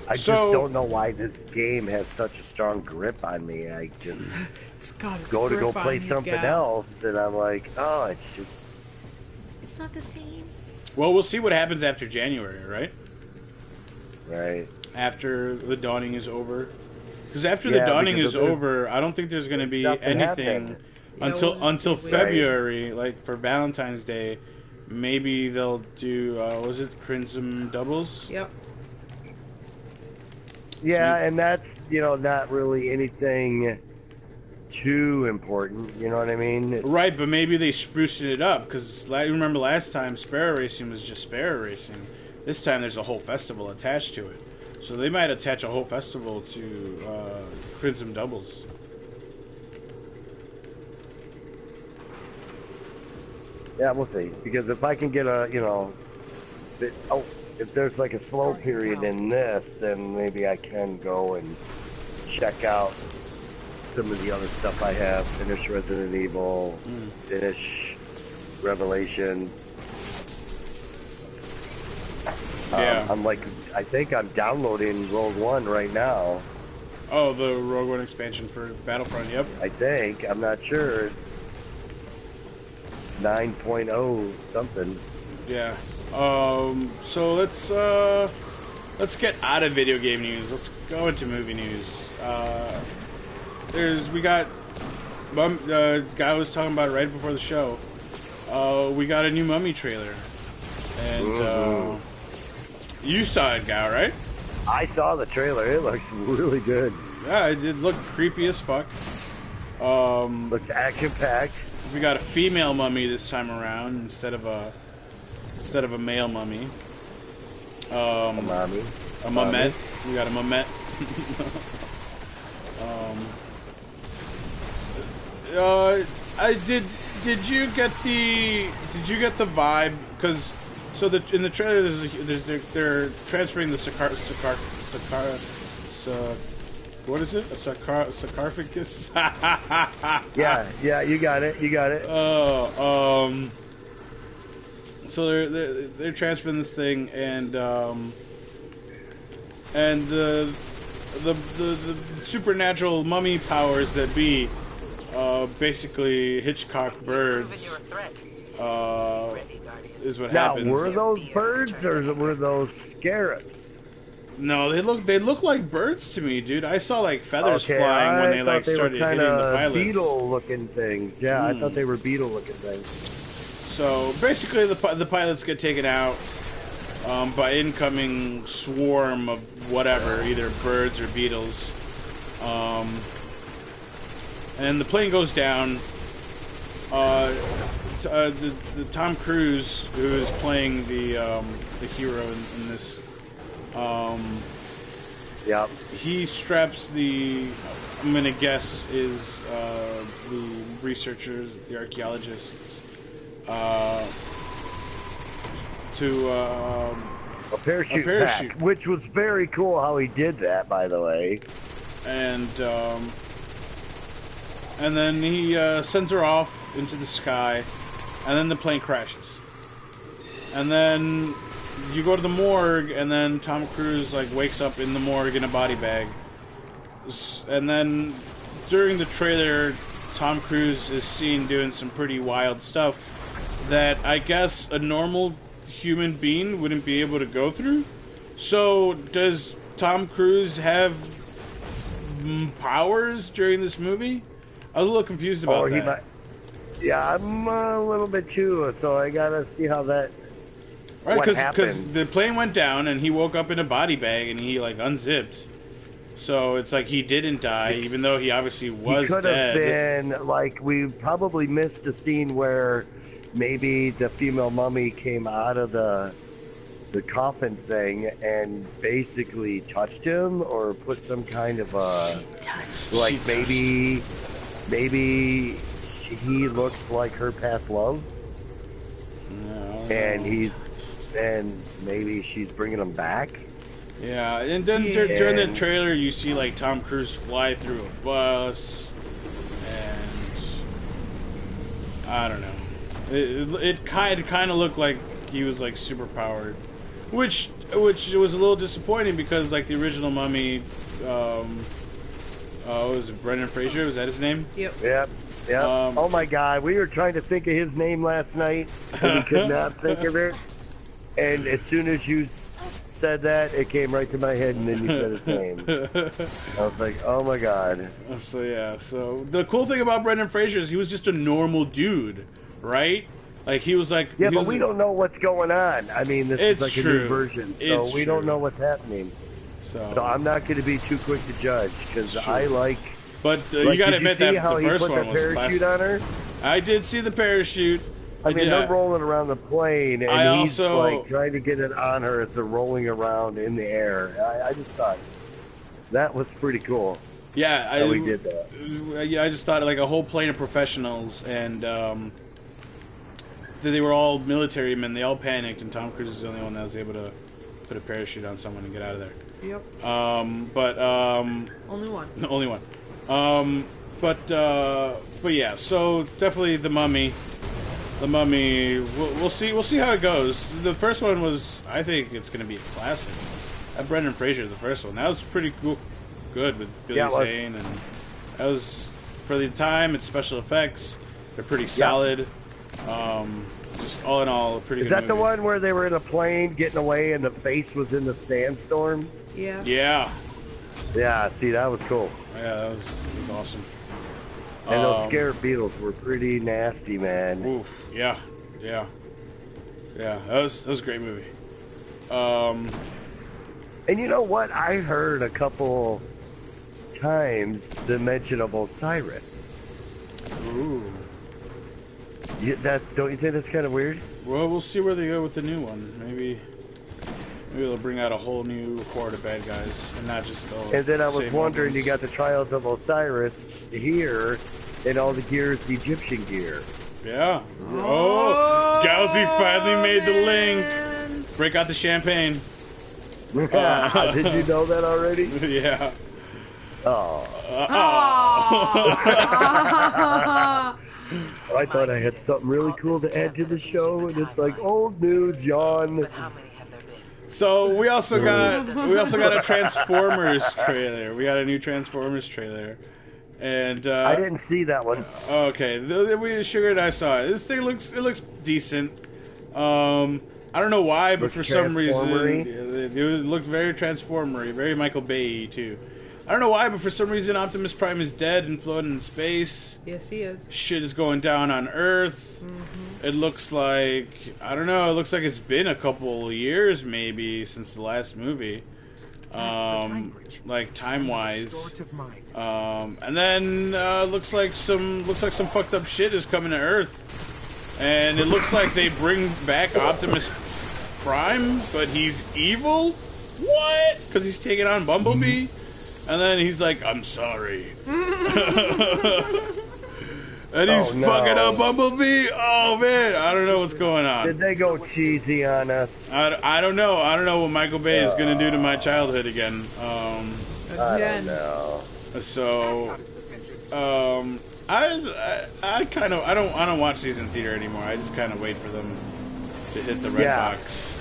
I just don't know why this game has such a strong grip on me. I just go to play something else, and I'm like, oh, it's not the same. Well, we'll see what happens after January, right? Right. After the dawning is over. Because after the dawning is over, I don't think there's going to be anything until February, like for Valentine's Day. Maybe they'll do, was it Crimson Doubles? Yep. Yeah, and that's, not really anything too important, you know what I mean? Right, but maybe they spruced it up, because I remember last time Sparrow Racing was just Sparrow Racing. This time there's a whole festival attached to it. So they might attach a whole festival to Crimson Doubles. Yeah, we'll see. Because if I can get if there's like a slow period in this, then maybe I can go and check out some of the other stuff I have. Finish Resident Evil, finish Revelations. Yeah. I think I'm downloading Rogue One right now. Oh, the Rogue One expansion for Battlefront, yep. I think. I'm not sure. It's 9.0 something. Yeah. So let's get out of video game news. Let's go into movie news. We got guy was talking about it right before the show. We got a new Mummy trailer, and you saw it, Guy, right? I saw the trailer. It looks really good. Yeah, it looked creepy as fuck. Looks action packed. We got a female mummy this time around instead of a male mummy. A mommy. A mumette. We got a mumette. Did you get the vibe? Because in the trailer they're transferring the what is it? A sarcophagus? yeah, you got it. So they're transferring this thing, and the supernatural mummy powers that be, basically Hitchcock birds, is what happens. Now, were those birds or were those scarabs? No, they look like birds to me, dude. I saw like feathers flying when they started hitting the pilots. Beetle-looking things. Yeah, I thought they were beetle-looking things. So basically, the pilots get taken out by incoming swarm of whatever, either birds or beetles, and the plane goes down. The Tom Cruise, who is playing the hero in this. Yep. He straps I'm gonna guess is the researchers, the archaeologists, a parachute pack, which was very cool how he did that, by the way. And then he sends her off into the sky, and then the plane crashes. And then you go to the morgue, and then Tom Cruise like wakes up in the morgue in a body bag. And then during the trailer, Tom Cruise is seen doing some pretty wild stuff that I guess a normal human being wouldn't be able to go through. So does Tom Cruise have powers during this movie? I was a little confused about that. Yeah, I'm a little bit too, so I gotta see how that. Right, because the plane went down and he woke up in a body bag and he like unzipped. So it's like he didn't die, even though he obviously was he could dead. Have been like we probably missed a scene where maybe the female mummy came out of the coffin thing and basically touched him or put some kind of maybe he looks like her past love. No. And maybe she's bringing him back. Yeah, and then during the trailer you see like Tom Cruise fly through a bus, and I don't know. It kind of looked like he was like super powered, which was a little disappointing because like the original Mummy, was it Brendan Fraser? Was that his name? Yep. Oh my God, we were trying to think of his name last night, and we could not think of it. And as soon as you said that, it came right to my head, and then you said his name. I was like, oh my God. So the cool thing about Brendan Fraser is he was just a normal dude, right? Like he was like... Yeah, but we don't know what's going on. I mean, this is like a new version, so we don't know what's happening. So I'm not going to be too quick to judge, because I like... But you got to admit that the first one was how he put the parachute on her? I did see the parachute. I mean, they're rolling around the plane, and he's like trying to get it on her as they're rolling around in the air. I just thought that was pretty cool. Yeah, how we did that. Yeah, I just thought like a whole plane of professionals, and they were all military men. They all panicked, and Tom Cruise is the only one that was able to put a parachute on someone and get out of there. Yep. Only one. But yeah. So definitely the Mummy. The Mummy. We'll see. We'll see how it goes. The first one was. I think it's going to be a classic. Brendan Fraser, the first one. That was pretty cool. Good with Billy Zane, and that was for the time. It's special effects. They're pretty solid. Just all in all, a pretty good movie. Is that the one where they were in a plane getting away and the face was in the sandstorm? Yeah. Yeah. Yeah, see, that was cool. Yeah, that was awesome. And those scarab beetles were pretty nasty, man. Oof, yeah. That was a great movie. And you know what? I heard a couple times the mention of Osiris. Ooh. Don't you think that's kind of weird? Well, we'll see where they go with the new one. Maybe they'll bring out a whole new horde of bad guys, and not just the. And then I was wondering, you got the Trials of Osiris here, and all the gear is Egyptian gear. Yeah. Oh, Gauzy finally made the link. Break out the champagne. Did you know that already? Yeah. Oh. I thought I had something really cool to add to the show, and it's like old news, yawn. So we also got a Transformers trailer. We got a new Transformers trailer, and I didn't see that one. Okay, Sugar and I saw it. This thing looks decent. I don't know why, but for some reason it looked very Transformery, very Michael Bay too. I don't know why, but for some reason Optimus Prime is dead and floating in space. Yes, he is. Shit is going down on Earth. Mm-hmm. It looks like, I don't know, it looks like it's been a couple years maybe since the last movie. Like time-wise. And then looks like some fucked up shit is coming to Earth. And it looks like they bring back Optimus Prime, but he's evil? What? Because he's taking on Bumblebee? And then he's like, I'm sorry. And he's Oh, no. fucking up Bumblebee. Oh man, I don't know what's going on. Did they go cheesy on us? I don't know. I don't know what Michael Bay is gonna do to my childhood again. I don't know. So, I kind of I don't watch these in theater anymore. I just kind of wait for them to hit the red box.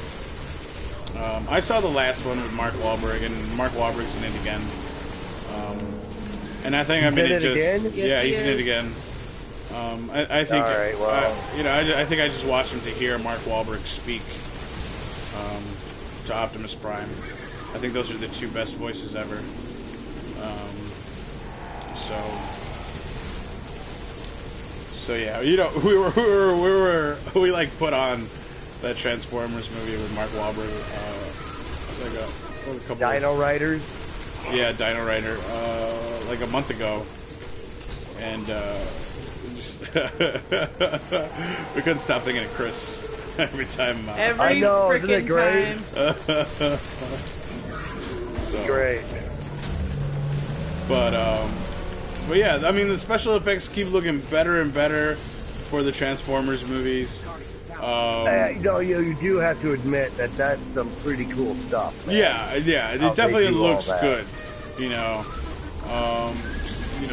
I saw the last one with Mark Wahlberg, and Mark Wahlberg's in it again. And I think He's in it again? Yeah, he's in it again. I think, All right, well. I think I just watched him to hear Mark Wahlberg speak to Optimus Prime. I think those are the two best voices ever. So yeah, we like put on that Transformers movie with Mark Wahlberg, like a couple. Dino Riders. Yeah, Dino Rider, like a month ago, and just we couldn't stop thinking of Chris every time. Every I know, isn't it freaking great? time. So, Great. but yeah, I mean the special effects keep looking better and better for the Transformers movies. You do have to admit that that's some pretty cool stuff. Man. Yeah, it How they definitely do all looks that. good.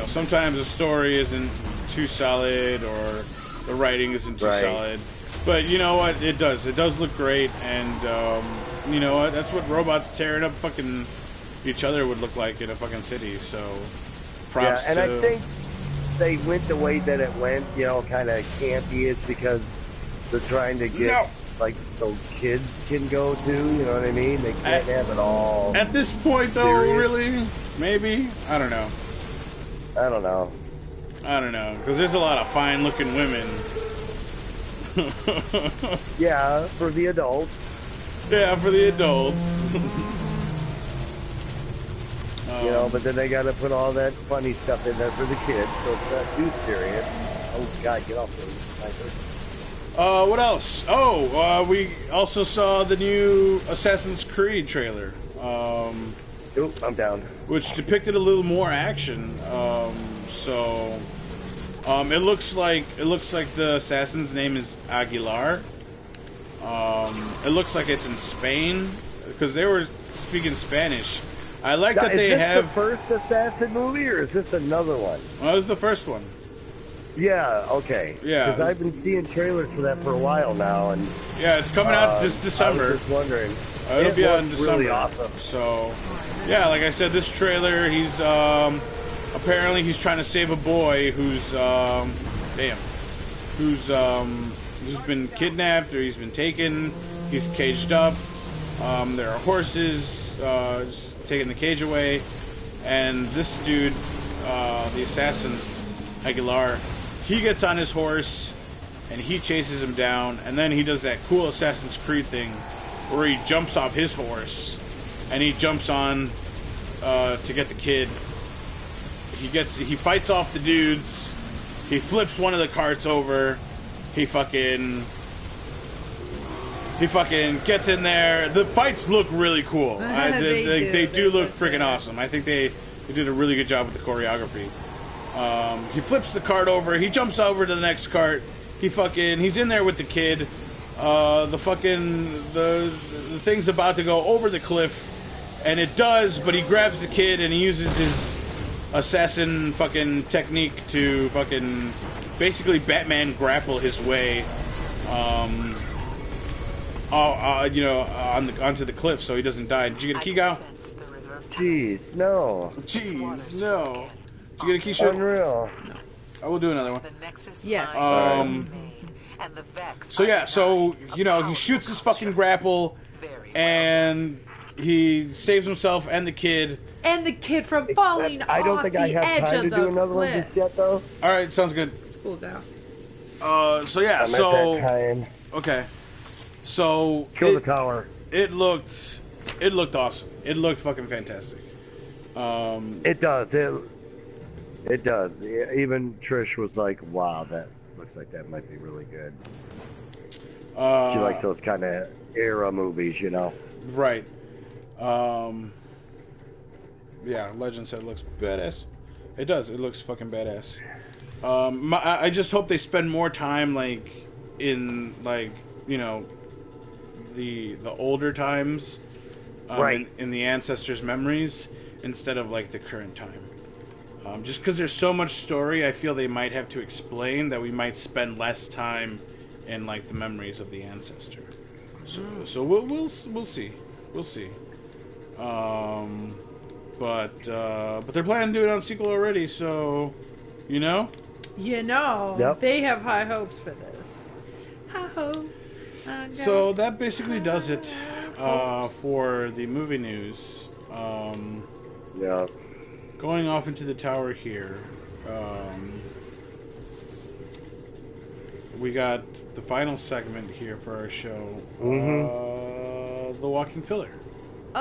Sometimes the story isn't too solid or the writing isn't too Right. solid, but you know what? It does look great, and you know what? That's what robots tearing up fucking each other would look like in a fucking city. So, props Yeah, and to. I think they went the way that it went, kind of campy, is because they're trying to get, so kids can go too, you know what I mean? They can't have it all. At this point, though, serious. really, maybe I don't know. I don't know. Because there's a lot of fine-looking women. Yeah, for the adults. Yeah, for the adults. But then they got to put all that funny stuff in there for the kids, so it's not too serious. Oh, God, get off the sniper. What else? We also saw the new Assassin's Creed trailer, Oop, I'm down. which depicted a little more action. It looks like the assassin's name is Aguilar. It looks like it's in Spain because they were speaking Spanish. I like that they is this have. the first Assassin movie, or is this another one? Well, this is the first one. Yeah, okay. Yeah. Because I've been seeing trailers for that for a while now, and Yeah, it's coming out this December. I was just wondering. It'll be out in looks December. really awesome. So, yeah, like I said, this trailer, he's apparently he's trying to save a boy who's been kidnapped or he's been taken. He's caged up. There are horses just taking the cage away, and this dude, the assassin Aguilar, he gets on his horse and he chases him down, and then he does that cool Assassin's Creed thing where he jumps off his horse and he jumps on to get the kid. He fights off the dudes. He flips one of the carts over. He fucking gets in there. The fights look really cool. They do look freaking awesome. I think they did a really good job with the choreography. He flips the cart over. He jumps over to the next cart. He's in there with the kid. The thing's about to go over the cliff, and it does. But he grabs the kid and he uses his assassin fucking technique to fucking basically Batman grapple his way, onto the cliff so he doesn't die. Did you get a key, Gal? Jeez, no. Jeez, no. Did you get a key, shot? Unreal. I will do another one. Yes. So he shoots his fucking grapple, and he saves himself and the kid. And the kid from falling I don't off think the I have edge time to of do the another one cliff. just yet, though. All right, sounds good. It's cool now. I'm at that time. Okay, so Kill the tower. It looked awesome. It looked fucking fantastic. It does. It does. Even Trish was like, "Wow, that looks like that might be really good." She likes those kind of era movies, Right. Yeah, Legend said it looks badass. It does. It looks fucking badass. I just hope they spend more time like in like the older times, Right. in the ancestors' memories instead of like the current time. Just because there's so much story, I feel they might have to explain that we might spend less time in like the memories of the ancestor. So we'll see. We'll see. But they're planning to do it on sequel already, so Yep. They have high hopes for this. High hopes. So that basically does it for the movie news. Yeah. Going off into the tower here, we got the final segment here for our show. The Walking Filler. The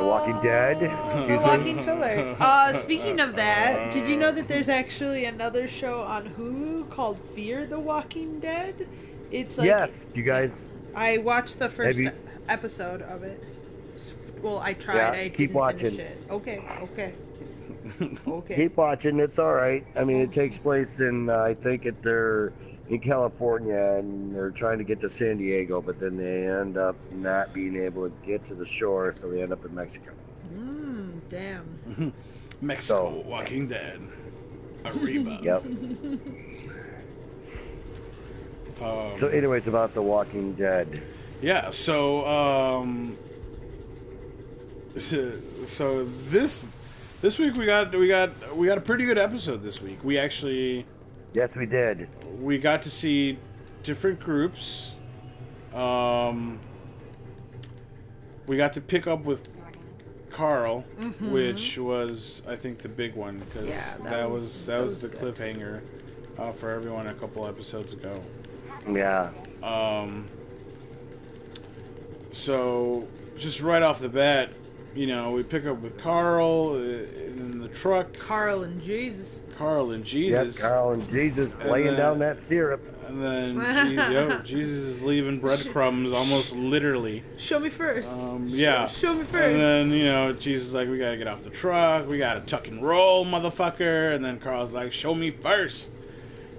Walking Dead. Excuse The me. Walking Filler. Speaking of that, did you know that there's actually another show on Hulu called Fear the Walking Dead? It's like Yes, you guys. I watched the first you- episode of it. Well, I tried. Yeah, I keep didn't watching. finish it. Okay. Okay. Keep watching. It's all right. I mean, it takes place in I think they're in California, and they're trying to get to San Diego, but then they end up not being able to get to the shore, so they end up in Mexico. Damn. Mexico, Walking Dead. Arriba. Yep. So, anyways, about The Walking Dead. Yeah. So this week we got a pretty good episode this week. We actually. Yes, we did. We got to see different groups. We got to pick up with Carl, which was, I think, the big one because that was the good. cliffhanger for everyone a couple episodes ago. Yeah. So just right off the bat, we pick up with Carl in the truck. Carl and Jesus. Yep, Carl and Jesus laying down that syrup. And then Jesus is leaving breadcrumbs almost literally. Show me first. Yeah. Show me first. And then, Jesus is like, we gotta get off the truck. We gotta tuck and roll, motherfucker. And then Carl's like, show me first.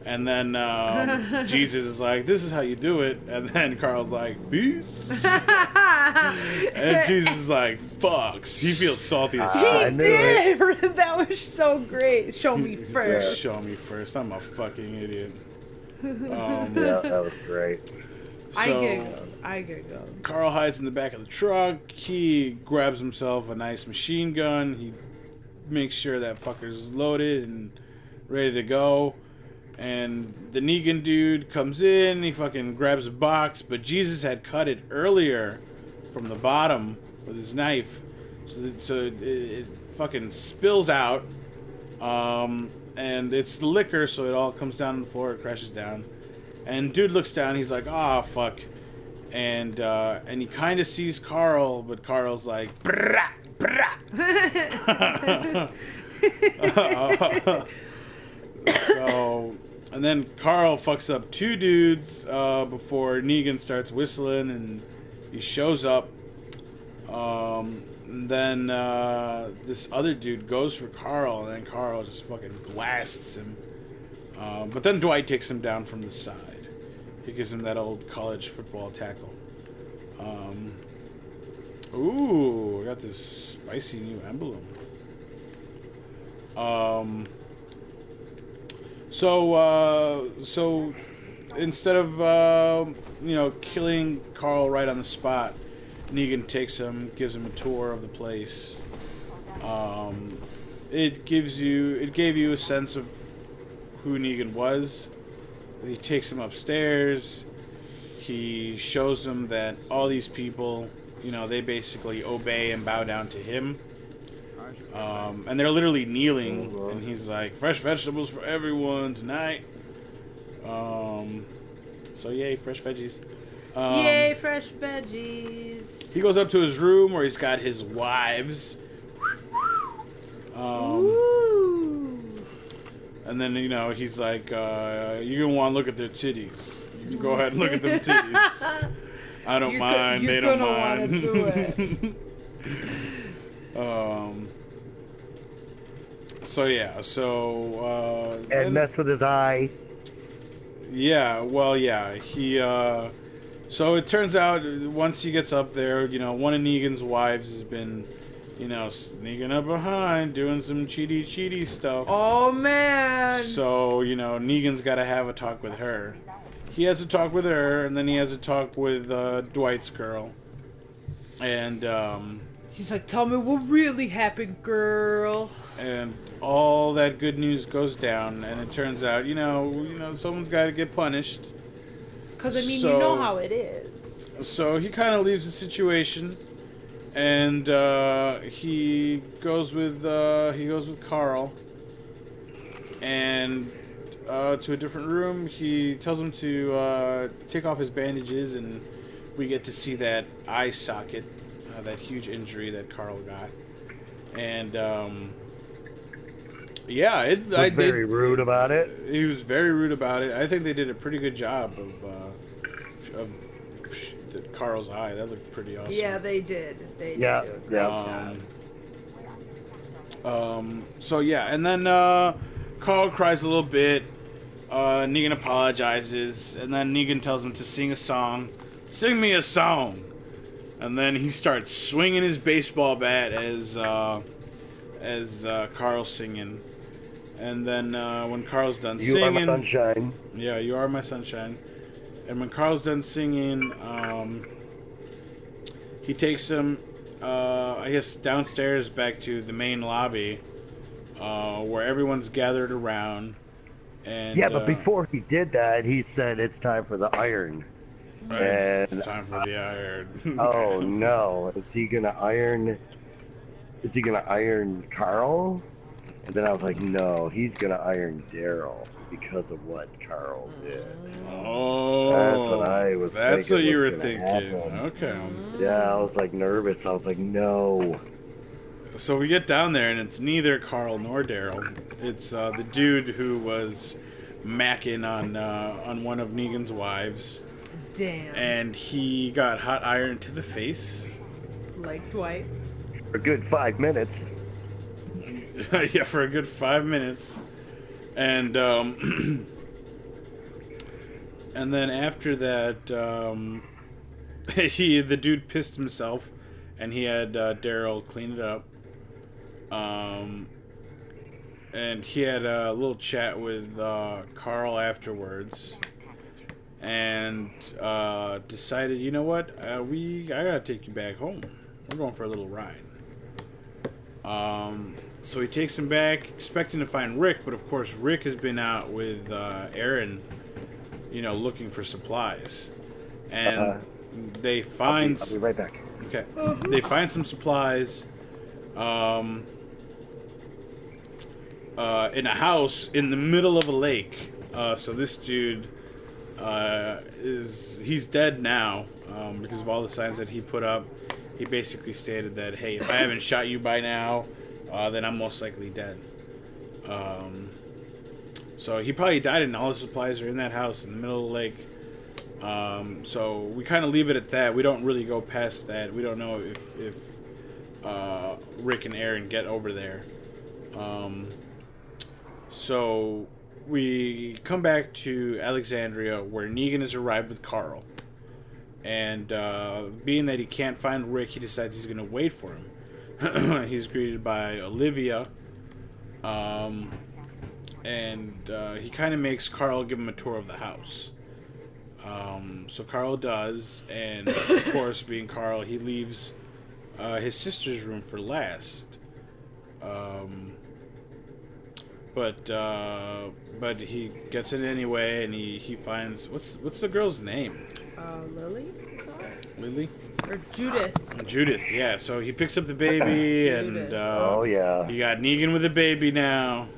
And then Jesus is like, this is how you do it. And then Carl's like, peace. And Jesus is like, fucks. He feels salty as shit. He did. That was so great. Show me first. Show me first. I'm a fucking idiot. Yeah, that was great. I giggled. Carl hides in the back of the truck. He grabs himself a nice machine gun. He makes sure that fucker's loaded and ready to go. And the Negan dude comes in. He fucking grabs a box. But Jesus had cut it earlier from the bottom with his knife. So it fucking spills out. And it's the liquor, so it all comes down on the floor. It crashes down. And dude looks down. He's like, "Ah, fuck." And he kind of sees Carl, but Carl's like, "Brah, brah." So, and then Carl fucks up two dudes before Negan starts whistling, and he shows up. And then this other dude goes for Carl, and then Carl just fucking blasts him. But then Dwight takes him down from the side. He gives him that old college football tackle. Ooh, I got this spicy new emblem. So instead of killing Carl right on the spot, Negan takes him, gives him a tour of the place. It gave you a sense of who Negan was. He takes him upstairs. He shows him that all these people, they basically obey and bow down to him. And they're literally kneeling, and he's like, "Fresh vegetables for everyone tonight." So yay, fresh veggies. Yay, fresh veggies. He goes up to his room where he's got his wives. Ooh. And then, he's like, you're going to want to look at their titties. You can go ahead and look at them titties. I don't mind. They don't mind. You're going to want to do it. So yeah, so And then- mess with his eye. yeah, well, yeah, he. So it turns out once he gets up there, you know, one of Negan's wives has been, you know, sneaking up behind, doing some cheaty stuff. Oh man. So, you know, Negan's got to have a talk with her. He has a talk with her, and then he has a talk with Dwight's girl. And He's like, tell me what really happened, girl. and all that good news goes down, and it turns out, you know, someone's got to get punished. Because, I mean, So- you know how it is. So he kind of leaves the situation, and he goes with Carl, and to a different room. He tells him to take off his bandages, and we get to see that eye socket, that huge injury that Carl got, and yeah, Was very rude about it. He was very rude about it. I think they did a pretty good job of Carl's eye. That looked pretty awesome. Yeah, they did. They Yeah, did. yeah. So yeah, and then Carl cries a little bit. Negan apologizes, and then Negan tells him to sing a song. Sing me a song. And then he starts swinging his baseball bat as Carl's singing. And then when Carl's done You singing, are my sunshine. yeah, you are my sunshine. And when Carl's done singing, he takes him, I guess, downstairs back to the main lobby, where everyone's gathered around. And Yeah, but before he did that, he said it's time for the iron. it's and- time for the iron. Oh no, is he gonna iron Carl? And then I was like, no, he's gonna iron Daryl because of what Carl did. Oh, That's what I was That's thinking what you was were gonna thinking. happen. Okay. Yeah, I was like nervous. I was like, no. So we get down there, and it's neither Carl nor Daryl. It's the dude who was macking on one of Negan's wives, Damn. and he got hot iron to the face. Like Dwight. For a good 5 minutes. Yeah, for a good 5 minutes, and and then after that, the dude pissed himself, and he had Daryl clean it up. And he had a little chat with Carl afterwards, and decided, you know what, I gotta take you back home. We're going for a little ride. So he takes him back, expecting to find Rick, but of course Rick has been out with Aaron, you know, looking for supplies, and they find. I'll be right back. Okay. They find some supplies in a house in the middle of a lake. So this dude he's dead now because of all the signs that he put up. He basically stated that, hey, if I haven't shot you by now, then I'm most likely dead. So he probably died, and all the supplies are in that house in the middle of the lake. So we kind of leave it at that. We don't really go past that. We don't know if Rick and Aaron get over there. So we come back to Alexandria, where Negan has arrived with Carl. And being that he can't find Rick, he decides he's going to wait for him. He's greeted by Olivia. And he kind of makes Carl give him a tour of the house. So Carl does, and of course, being Carl, he leaves his sister's room for last. But he gets in anyway, and he finds what's the girl's name? Lily? Lily? Or Judith. Judith, yeah. So he picks up the baby, and Judith. Oh yeah. you got Negan with a baby now.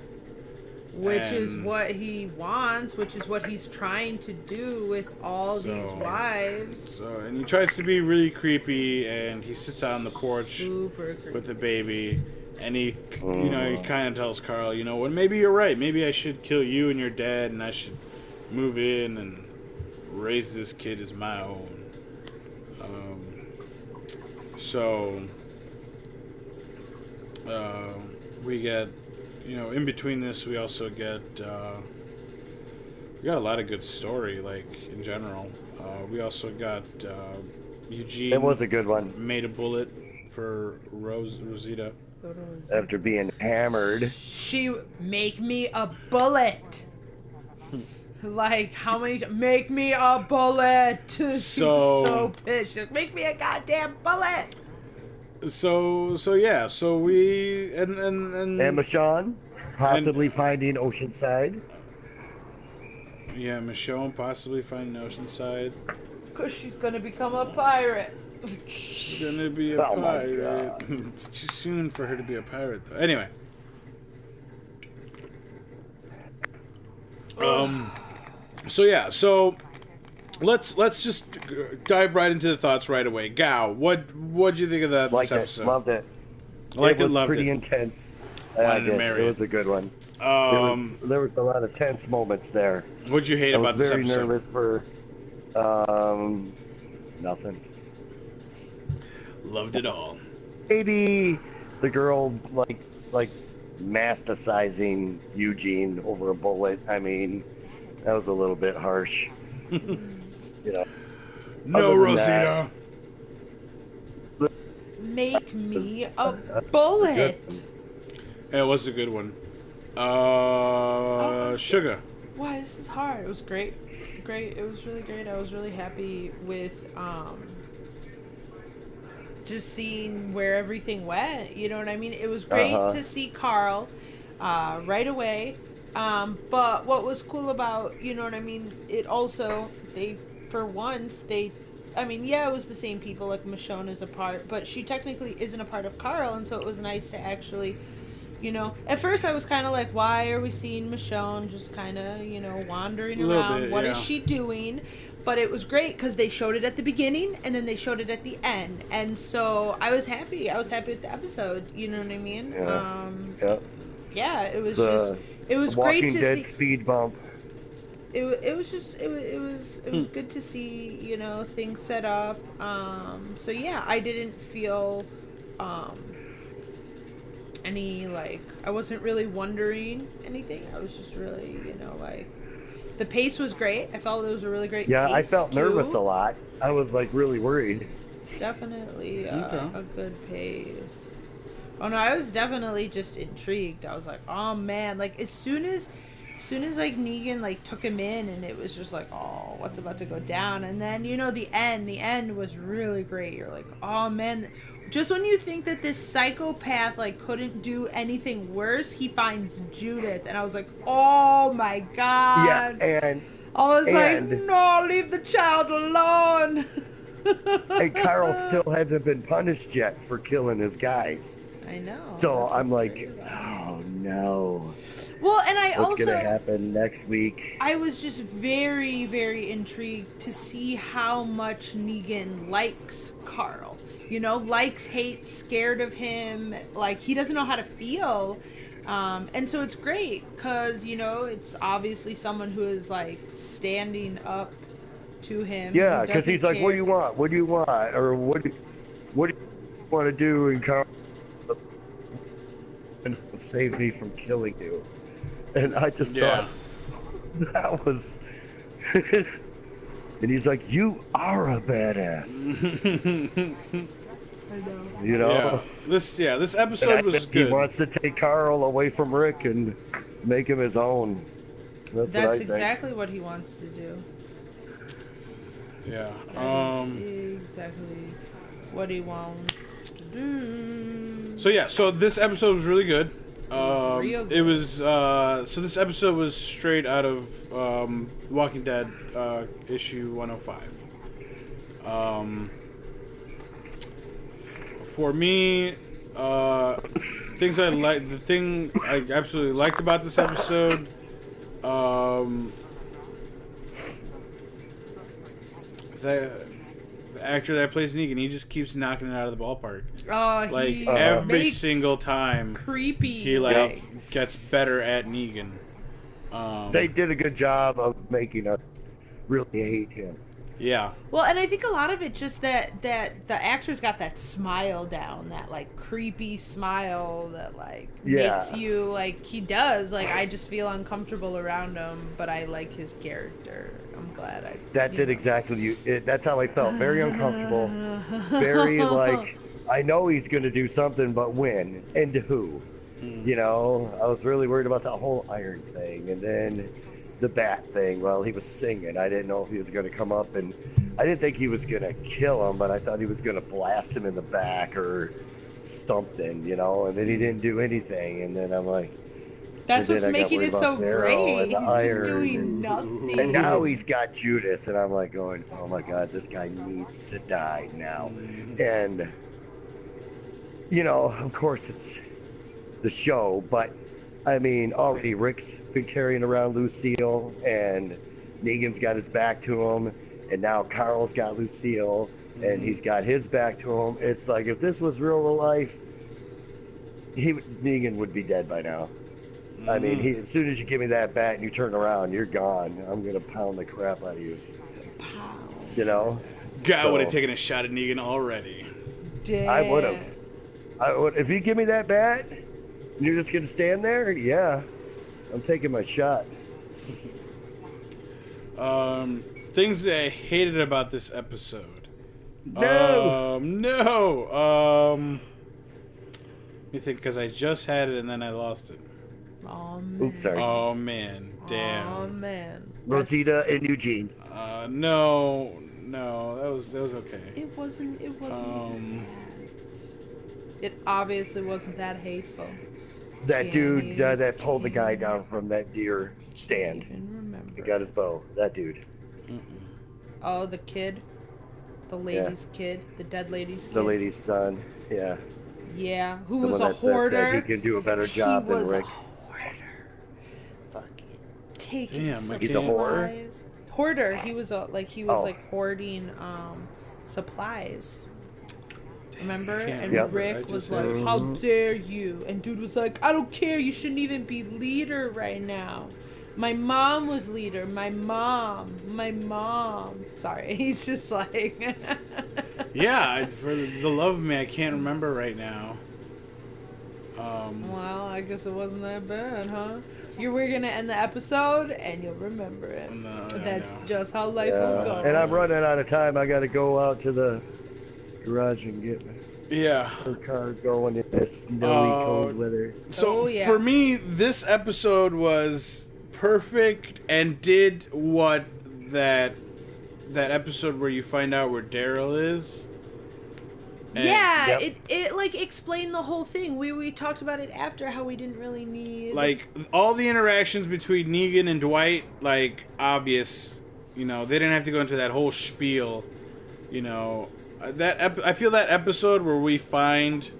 Which is And- what he wants, which is what he's trying to do with all these So- wives. So, and he tries to be really creepy, and he sits out on the porch Super creepy. with the baby, and he kind of tells Carl, you know what, maybe you're right. Maybe I should kill you and your dad, and I should move in and raise this kid as my own. So we get in between this, we also get we got a lot of good story, like in general. We also got Eugene. It was a good one. Made a bullet for Rosita. After being hammered. She make me a bullet. Like, how many make me a bullet? She's so pissed. She's like, make me a goddamn bullet. So we and Michonne possibly finding Oceanside. Yeah, Michonne possibly finding Oceanside. Cause she's gonna become a pirate. She's gonna be a pirate. It's too soon for her to be a pirate, though. Anyway. So let's just dive right into the thoughts right away. Gao, what'd you think of that this episode? Loved it. Liked it was loved pretty it. intense. It was a good one. There was a lot of tense moments there. What'd you hate about this episode? I was very nervous for nothing. Loved it all. Maybe the girl like masticizing Eugene over a bullet. I mean, that was a little bit harsh. No, Rosita. Make me a bullet. Yeah, it was a good one. Sugah. Why, this is hard. It was great. It was really great. I was really happy with just seeing where everything went. You know what I mean? It was great to see Carl right away. But what was cool about, you know what I mean, it also, it was the same people, like Michonne is a part, but she technically isn't a part of Carl, and so it was nice to actually, at first I was kind of like, why are we seeing Michonne just kind of, wandering around? What is she doing? But it was great because they showed it at the beginning and then they showed it at the end, and so I was happy. I was happy with the episode. You know what I mean? Yeah. It was it was great to Dead see. Speed bump. It was good to see things set up. So yeah, I didn't feel any I wasn't really wondering anything. I was just really the pace was great. I felt it was a really great pace. I felt too. nervous a lot. I was really worried. Definitely a good pace. Oh no, I was definitely just intrigued. I was like, oh man, as soon as Negan took him in, and it was just oh, what's about to go down, and then the end was really great. You're like, oh man, just when you think that this psychopath couldn't do anything worse, he finds Judith, and I was like, oh my god. Yeah, and I was like, no, leave the child alone. And Carl still hasn't been punished yet for killing his guys. I know. So I'm like, oh no. Well, and what's gonna happen next week? I was just very, very intrigued to see how much Negan likes Carl. Likes, hates, scared of him. He doesn't know how to feel. And so it's great because, it's obviously someone who is standing up to him. Yeah, because he's like, what do you want? What do you want? Or what do you want to do? And Carl save me from killing you. And I just thought that was and he's like, you are a badass. I know. Yeah. This episode was good. He wants to take Carl away from Rick and make him his own. That's exactly what he wants to do. Yeah. That's exactly what he wants to do. So this episode was really good. It was so this episode was straight out of Walking Dead issue 105. For me, things I like, the thing I absolutely liked about this episode, the actor that plays Negan, he just keeps knocking it out of the ballpark. Oh, every single time, creepy. He gets better at Negan. They did a good job of making us really hate him. Yeah. Well, and I think a lot of it just that the actors got that smile down, that like creepy smile that like makes you like he does. Like I just feel uncomfortable around him, but I like his character. I'm glad I. That's it exactly. That's how I felt. Very uncomfortable. Very like I know he's gonna do something, but when and to who? You know, I was really worried about that whole iron thing, and then the bat thing. Well, he was singing. I didn't know if he was going to come up, and I didn't think he was going to kill him, but I thought he was going to blast him in the back or something, you know. And then he didn't do anything, and then I'm like, that's what's making it so great. He's just doing and, nothing. And now he's got Judith, and I'm like going, oh my God, this guy needs to die now. And you know, of course, it's the show, but I mean, already Rick's been carrying around Lucille, and Negan's got his back to him, and now Carl's got Lucille, and he's got his back to him. It's like, if this was real life, Negan would be dead by now. I mean, as soon as you give me that bat and you turn around, you're gone. I'm going to pound the crap out of you. You know? God would have taken a shot at Negan already. Damn. I would have. If you give me that bat, you're just going to stand there? Yeah. I'm taking my shot. Things that I hated about this episode. No! Let me think, because I just had it and then I lost it. Oh man. Oops, sorry. Oh man, damn. Oh man. Rosita and Eugene. No, that was okay. It wasn't even bad. It obviously wasn't that hateful. That dude that pulled the guy down from that deer stand. Can't even remember. He got his bow. That dude. Oh, the kid. The lady's kid. The dead lady's kid. The lady's son. Yeah. Yeah. Who The was one a that said hoarder. he can do a better job he than was Rick. a hoarder. Fucking taking Damn, supplies. he's a hoarder? Hoarder. He was hoarding supplies. Remember? And remember. Rick was like, "How dare you?" And dude was like, "I don't care. You shouldn't even be leader right now. My mom was leader. My mom. Sorry, he's just like. Yeah, for the love of me, I can't remember right now. Well, I guess it wasn't that bad, huh? We're gonna end the episode, and you'll remember it. No, That's no. just how life is going. And I'm running out of time. I got to go out to the garage and get her car going in this snowy, cold weather. So yeah. for me, this episode was perfect and did what that episode where you find out where Daryl is. And Yeah, it like explained the whole thing. We talked about it after, how we didn't really need like all the interactions between Negan and Dwight, like obvious. You know, they didn't have to go into that whole spiel. You know, I feel that episode where we find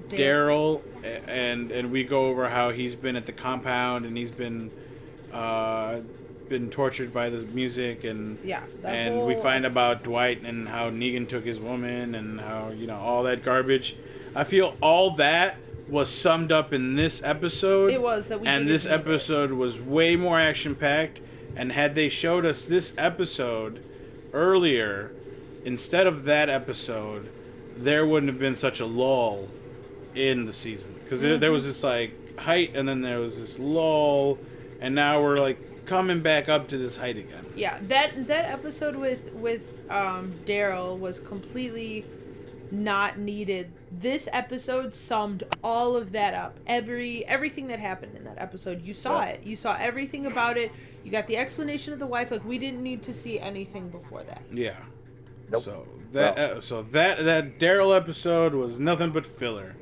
Daryl and we go over how he's been at the compound and he's been tortured by the music and we find about Dwight and how Negan took his woman and how, you know, all that garbage. I feel all that was summed up in this episode. It was that we and didn't this need episode was way more action packed. And had they showed us this episode earlier instead of that episode, there wouldn't have been such a lull in the season because there was this like height and then there was this lull, and now we're like coming back up to this height again. Yeah, that episode with Daryl was completely not needed. This episode summed all of that up. Everything that happened in that episode, you saw it. You saw everything about it. You got the explanation of the wife. Like, we didn't need to see anything before that. Yeah. Nope. So that Daryl episode was nothing but filler.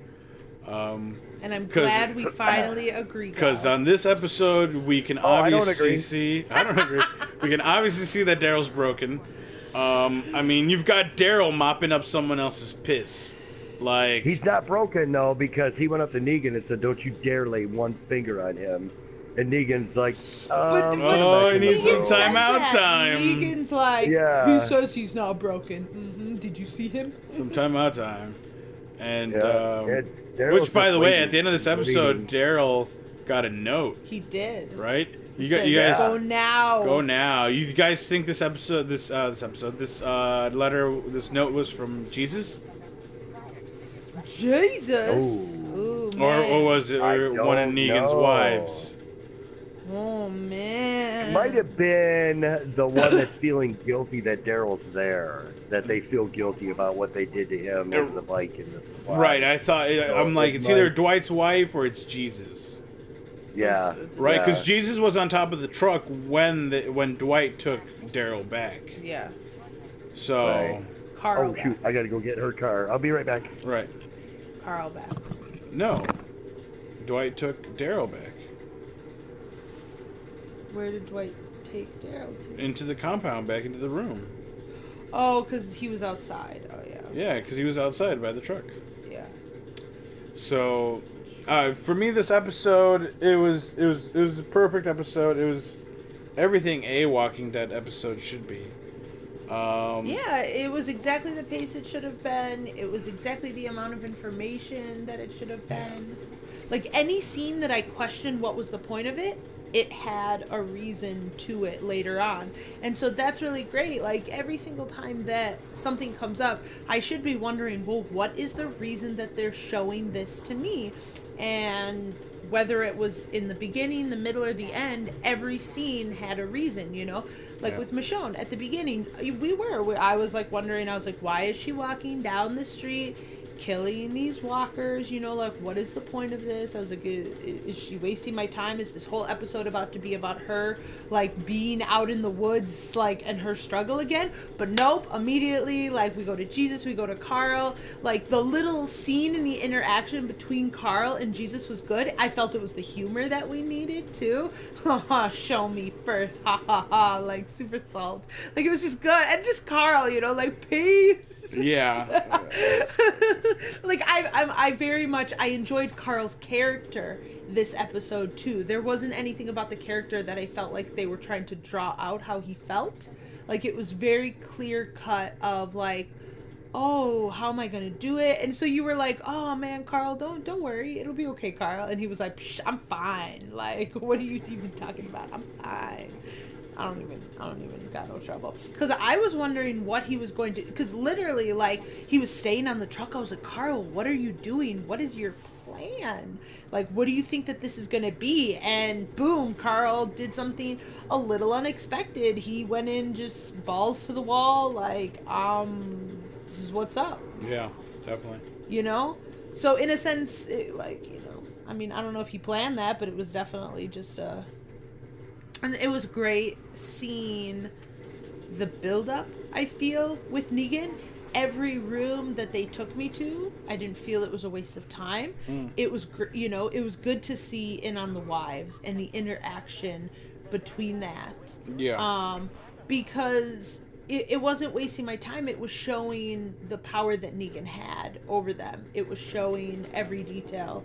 And I'm glad we finally agreed. Because on this episode, we can obviously see. I don't agree. We can obviously see that Daryl's broken. I mean, you've got Daryl mopping up someone else's piss. Like, he's not broken though, because he went up to Negan and said, "Don't you dare lay one finger on him." And Negan's like, he needs some timeout time. Negan's like, Yeah. he says he's not broken. Did you see him? Some timeout time. And, Daryl's which, by just the way, waiting at the end of this episode, Daryl got a note. He did. Right? You Says, guys go now. go now. You guys think this letter, this note was from Jesus, Jesus. Ooh, man. or was it I one of don't Negan's know. wives? Oh man. It might have been the one that's feeling guilty that Daryl's there, that they feel guilty about what they did to him over the bike in the supply. Right. I thought I'm like it's either might- Dwight's wife or it's Jesus. Yeah. Right, because yeah. Jesus was on top of the truck when Dwight took Daryl back. Yeah. So Right. Carl. Oh shoot! I gotta go get her car. I'll be right back. right. Carl back. No, Dwight took Daryl back Where did Dwight take Daryl to? into the compound, back into the room. Oh, because he was outside. Oh yeah. Yeah, because he was outside by the truck. Yeah. So, for me, this episode it was a perfect episode. It was everything a Walking Dead episode should be. Yeah, it was exactly the pace it should have been. It was exactly the amount of information that it should have been. Like, any scene that I questioned what was the point of it, it had a reason to it later on. And so that's really great. Like, every single time that something comes up, I should be wondering, well, what is the reason that they're showing this to me? And whether it was in the beginning, the middle, or the end, every scene had a reason, you know? Like with Michonne, at the beginning, I was like wondering, why is she walking down the street, killing these walkers, you know, like, what is the point of this? I was like, is she wasting my time? Is this whole episode about to be about her, like, being out in the woods, like, and her struggle again? But nope, immediately, like, we go to Jesus, we go to Carl, like, the little scene in the interaction between Carl and Jesus was good. I felt it was the humor that we needed, too. Haha, show me first, ha ha ha, like, super salt. Like, it was just good, and just Carl, you know, like, peace. Yeah. Like, I very much, I enjoyed Carl's character this episode too. There wasn't anything about the character that I felt like they were trying to draw out how he felt. Like, it was very clear cut of like, oh, how am I gonna do it? And so you were like, oh man, Carl, don't worry, it'll be okay, Carl. And he was like, psh, I'm fine. Like, what are you even talking about? I'm fine. I don't even got no trouble. Because I was wondering what he was going to... Because literally, like, he was staying on the truck. I was like, Carl, what are you doing? What is your plan? Like, what do you think that this is going to be? And boom, Carl did something a little unexpected. He went in just balls to the wall, like, this is what's up. Yeah, definitely. You know? So, in a sense, like, you know, I mean, I don't know if he planned that, but it was definitely just and it was great seeing the build-up, I feel, with Negan. Every room that they took me to, I didn't feel it was a waste of time. It was, you know, it was good to see in on the wives and the interaction between that. Yeah. Because it wasn't wasting my time. It was showing the power that Negan had over them. It was showing every detail.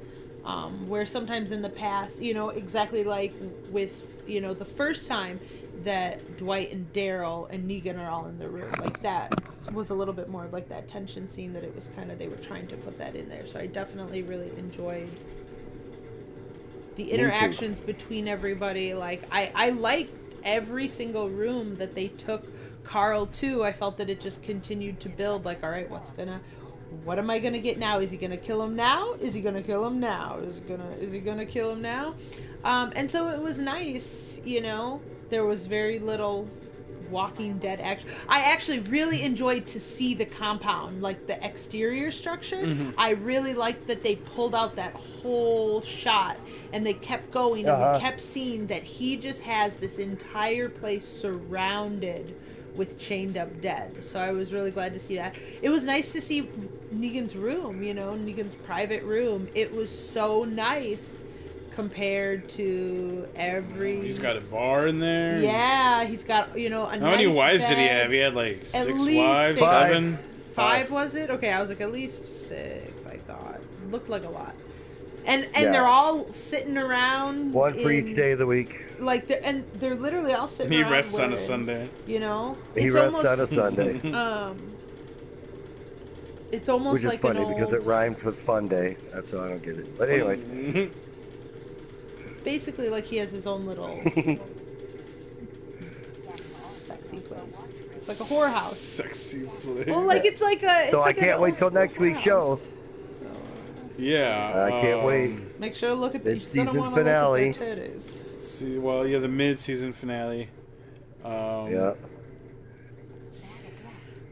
Where sometimes in the past, you know, exactly like with, you know, the first time that Dwight and Daryl and Negan are all in the room, like that was a little bit more of like that tension scene that it was kind of, they were trying to put that in there. So I definitely really enjoyed the interactions between everybody. Like, I liked every single room that they took Carl to. I felt that it just continued to build, like, all right, what am I gonna get now? Is he gonna kill him now? Is he gonna kill him now? Is he gonna kill him now? And so it was nice, you know. There was very little Walking Dead action. I actually really enjoyed to see the compound, like the exterior structure. Mm-hmm. I really liked that they pulled out that whole shot and they kept going and we kept seeing that he just has this entire place surrounded with chained up dead. So I was really glad to see that. It was nice to see Negan's room, you know, Negan's private room. It was so nice compared to every... He's got a bar in there. Yeah, he's got, you know, a How many wives bed. did he have? He had like At 6 least wives? 6. 7? 5 was it? Okay, I was like, at least 6, I thought. Looked like a lot. And Yeah. they're all sitting around. One for each day of the week. Like, they're literally all sitting He around. rests on a wearing, Sunday. You know? He It's rests almost, on a Sunday. It's almost Which is like funny an old... because it rhymes with fun day. That's why I don't get it. But anyways, basically like he has his own little sexy place. It's like a whorehouse. Sexy place. Well, like it's like a. It's So like I can't an wait old till school next week's show. whorehouse. So, Yeah. I can't wait. make sure to look at the Mid-season Look finale. at their titties. See, well, yeah, the mid-season finale. Yeah.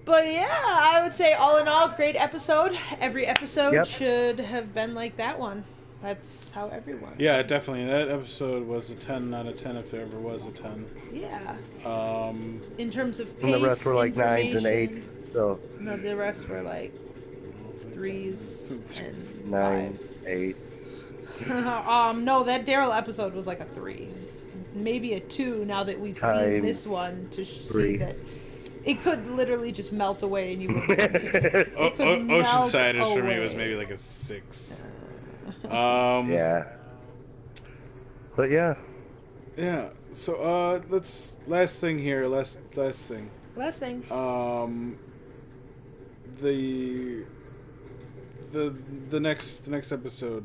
But yeah, I would say all in all, great episode. Every episode Yep. should have been like that one. That's how everyone. Yeah, definitely. That episode was a 10 out of 10 if there ever was a 10. Yeah. Um, In terms of pace, And the rest were like 9s and information. 8s. So No, the rest were like 3s and 9, 5s. 8. No, that Daryl episode was like a 3, maybe a 2. Now that we've seen this Times one, to see 3. that it could literally just melt away and you wouldn't. It could melt Oceanside for me was away. maybe like a 6. Yeah. But yeah. Yeah. So let's last thing here. Last thing. Last thing. The next episode.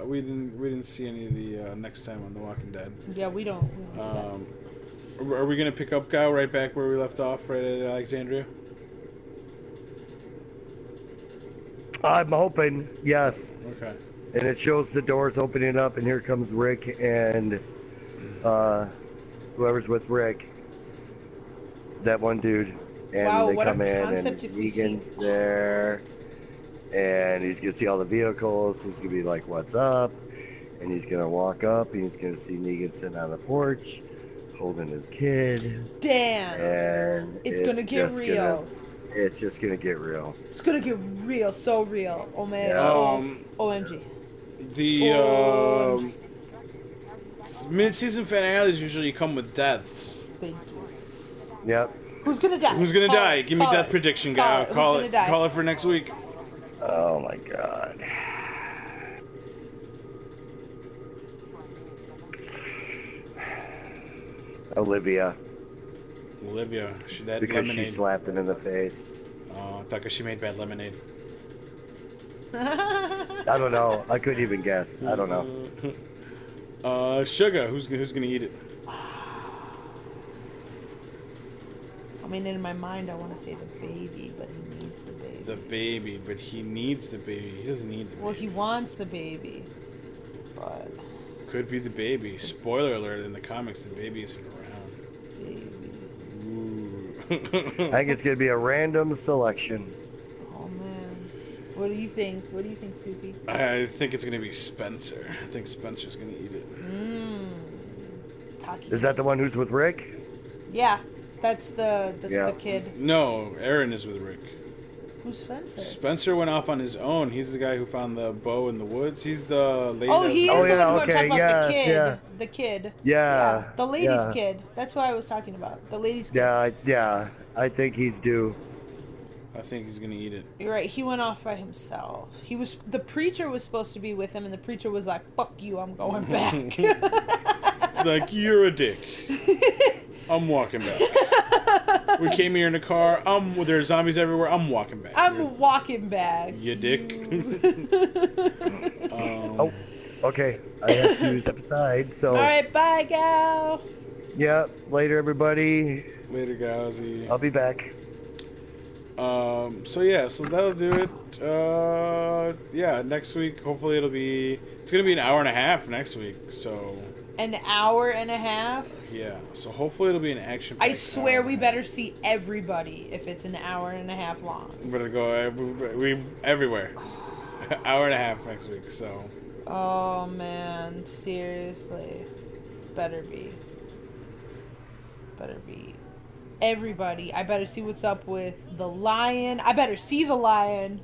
We didn't see any of the next time on The Walking Dead. Yeah, we don't. Are we gonna pick up Gal right back where we left off, right at Alexandria? I'm hoping, yes. Okay. And it shows the doors opening up, and here comes Rick and whoever's with Rick. That one dude. And Wow, they what a come in, and concept if we see- Negan's there. And he's going to see all the vehicles. He's going to be like, what's up? And he's going to walk up, and he's going to see Negan sitting on the porch, holding his kid. Damn. And It's gonna get just real. It's just going to get real. It's gonna get real, so real. Oh man. Yeah. OMG. The mid-season finales usually come with deaths. They do. Yep. Who's gonna die? Who's gonna Call die? it. Give me Call death it. prediction, Call guy. it. Who's Call gonna it. die? Call it for next week. Oh, my God. Olivia. Olivia. That Because lemonade. she slapped him in the face. Oh, because she made bad lemonade. I don't know. I couldn't even guess. I don't know. Sugah. Who's gonna eat it? I mean, in my mind, I want to say the baby, but he needs the baby. The baby, but he needs the baby. He doesn't need the baby. Well, he wants the baby, but Could be the baby. Spoiler alert, in the comics, the baby isn't baby. around. Ooh. I think it's going to be a random selection. Oh man, what do you think? What do you think, Soupy? I think it's gonna be Spencer. I think Spencer's gonna eat it. Cocky. Is that the one who's with Rick? Yeah, that's the Yeah. kid. No, Aaron is with Rick. Who's Spencer? Spencer went off on his own. He's the guy who found the bow in the woods. He's the lady. Oh, that- he is Oh, the yeah, one who I'm okay, talking about. The yes, kid. yeah. The kid. Yeah. The lady's yeah. kid. That's what I was talking about. The lady's kid. Yeah. I think he's due. I think he's gonna eat it. You're right. He went off by himself. The preacher was supposed to be with him, and the preacher was like, "Fuck you, I'm going back." It's like, you're a dick. I'm walking back. We came here in a car. There's zombies everywhere. I'm walking back. I'm walking back. You dick. Oh, okay. I have to step aside. So, All right, bye, gal. yeah. Later, everybody. Later, Gauzy. I'll be back. So that'll do it. Yeah, next week, hopefully it's gonna be an hour and a half next week, so An hour and a half. yeah, so hopefully it'll be an action. I swear we better see everybody if it's an hour and a half long. We're gonna go we everywhere. Hour and a half next week, so Oh man, seriously. Better be. Everybody. I better see what's up with the lion. I better see the lion.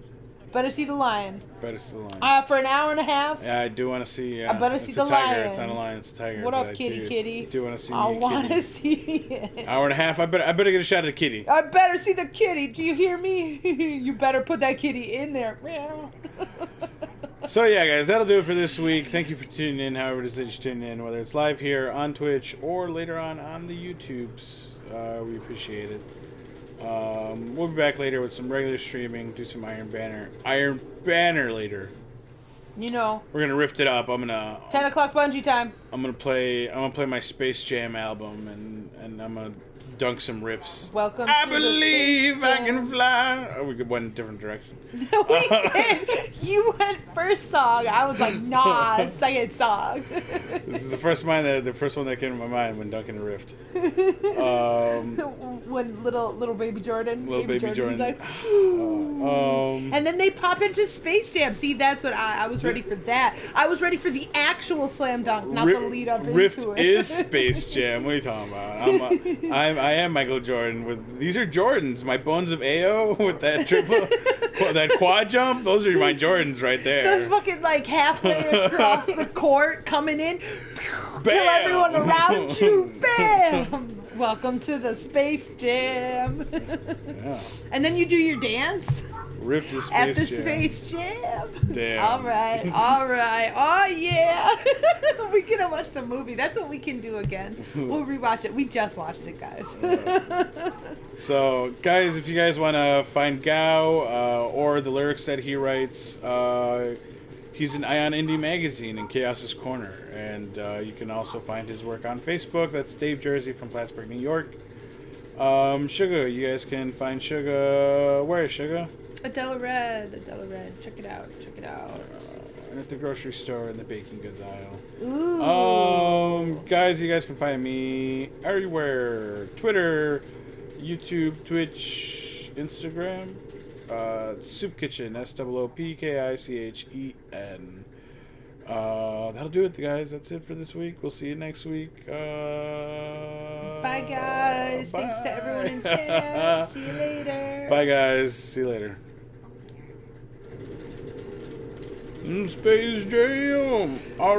better see the line. For an hour and a half? Yeah, I do want to see. I better see it's the a tiger. lion. It's not a lion. It's a tiger. What but up, kitty? I do want to see. I me, want kitty. to see it. Hour and a half. I better get a shot of the kitty. I better see the kitty. Do you hear me? You better put that kitty in there. So yeah, guys, that'll do it for this week. Thank you for tuning in. However it is that you tune in, whether it's live here on Twitch or later on the YouTubes, we appreciate it. We'll be back later with some regular streaming. Do some Iron Banner later. You know, We're gonna rift it up. I'm gonna 10 o'clock bungee time. I'm gonna play my Space Jam album, and I'm gonna dunk some riffs. Welcome I to believe the Space I can Jam. fly. Oh, we went in a different direction. We did. You went first song. I was like, nah, second song. This is the first one that came to my mind when dunking a rift. When little baby Jordan, Little baby was Jordan. like, and then they pop into Space Jam. See, that's what I was ready for. That I was ready for the actual slam dunk, not the lead up Rift into it. is Space Jam. What are you talking about? I am Michael Jordan. These are Jordans. My bones of Ao with that triple, that quad jump. Those are my Jordans right there. Those fucking like halfway across the court coming in, Bam! kill everyone around you. Bam! Welcome to the Space Jam. Yeah. And then you do your dance Rift is Space at the Jam. Space Jam. Damn. All right. Oh yeah. We can watch the movie. That's what we can do again. We'll rewatch it. We just watched it, guys. So, guys, if you guys want to find Gao or the lyrics that he writes, he's an Ion Indie Magazine in Chaos's Corner. And you can also find his work on Facebook. That's Dave Jersey from Plattsburgh, New York. Sugah, you guys can find Sugah. Where is Sugah? Adela Red. Check it out. At the grocery store in the baking goods aisle. Ooh. Guys, you guys can find me everywhere. Twitter, YouTube, Twitch, Instagram. Soopkichen, Soopkichen. That'll do it, guys. That's it for this week. We'll see you next week. Bye, guys. Bye. Thanks to everyone in chat. See you later. Bye, guys. See you later. Space Jam. All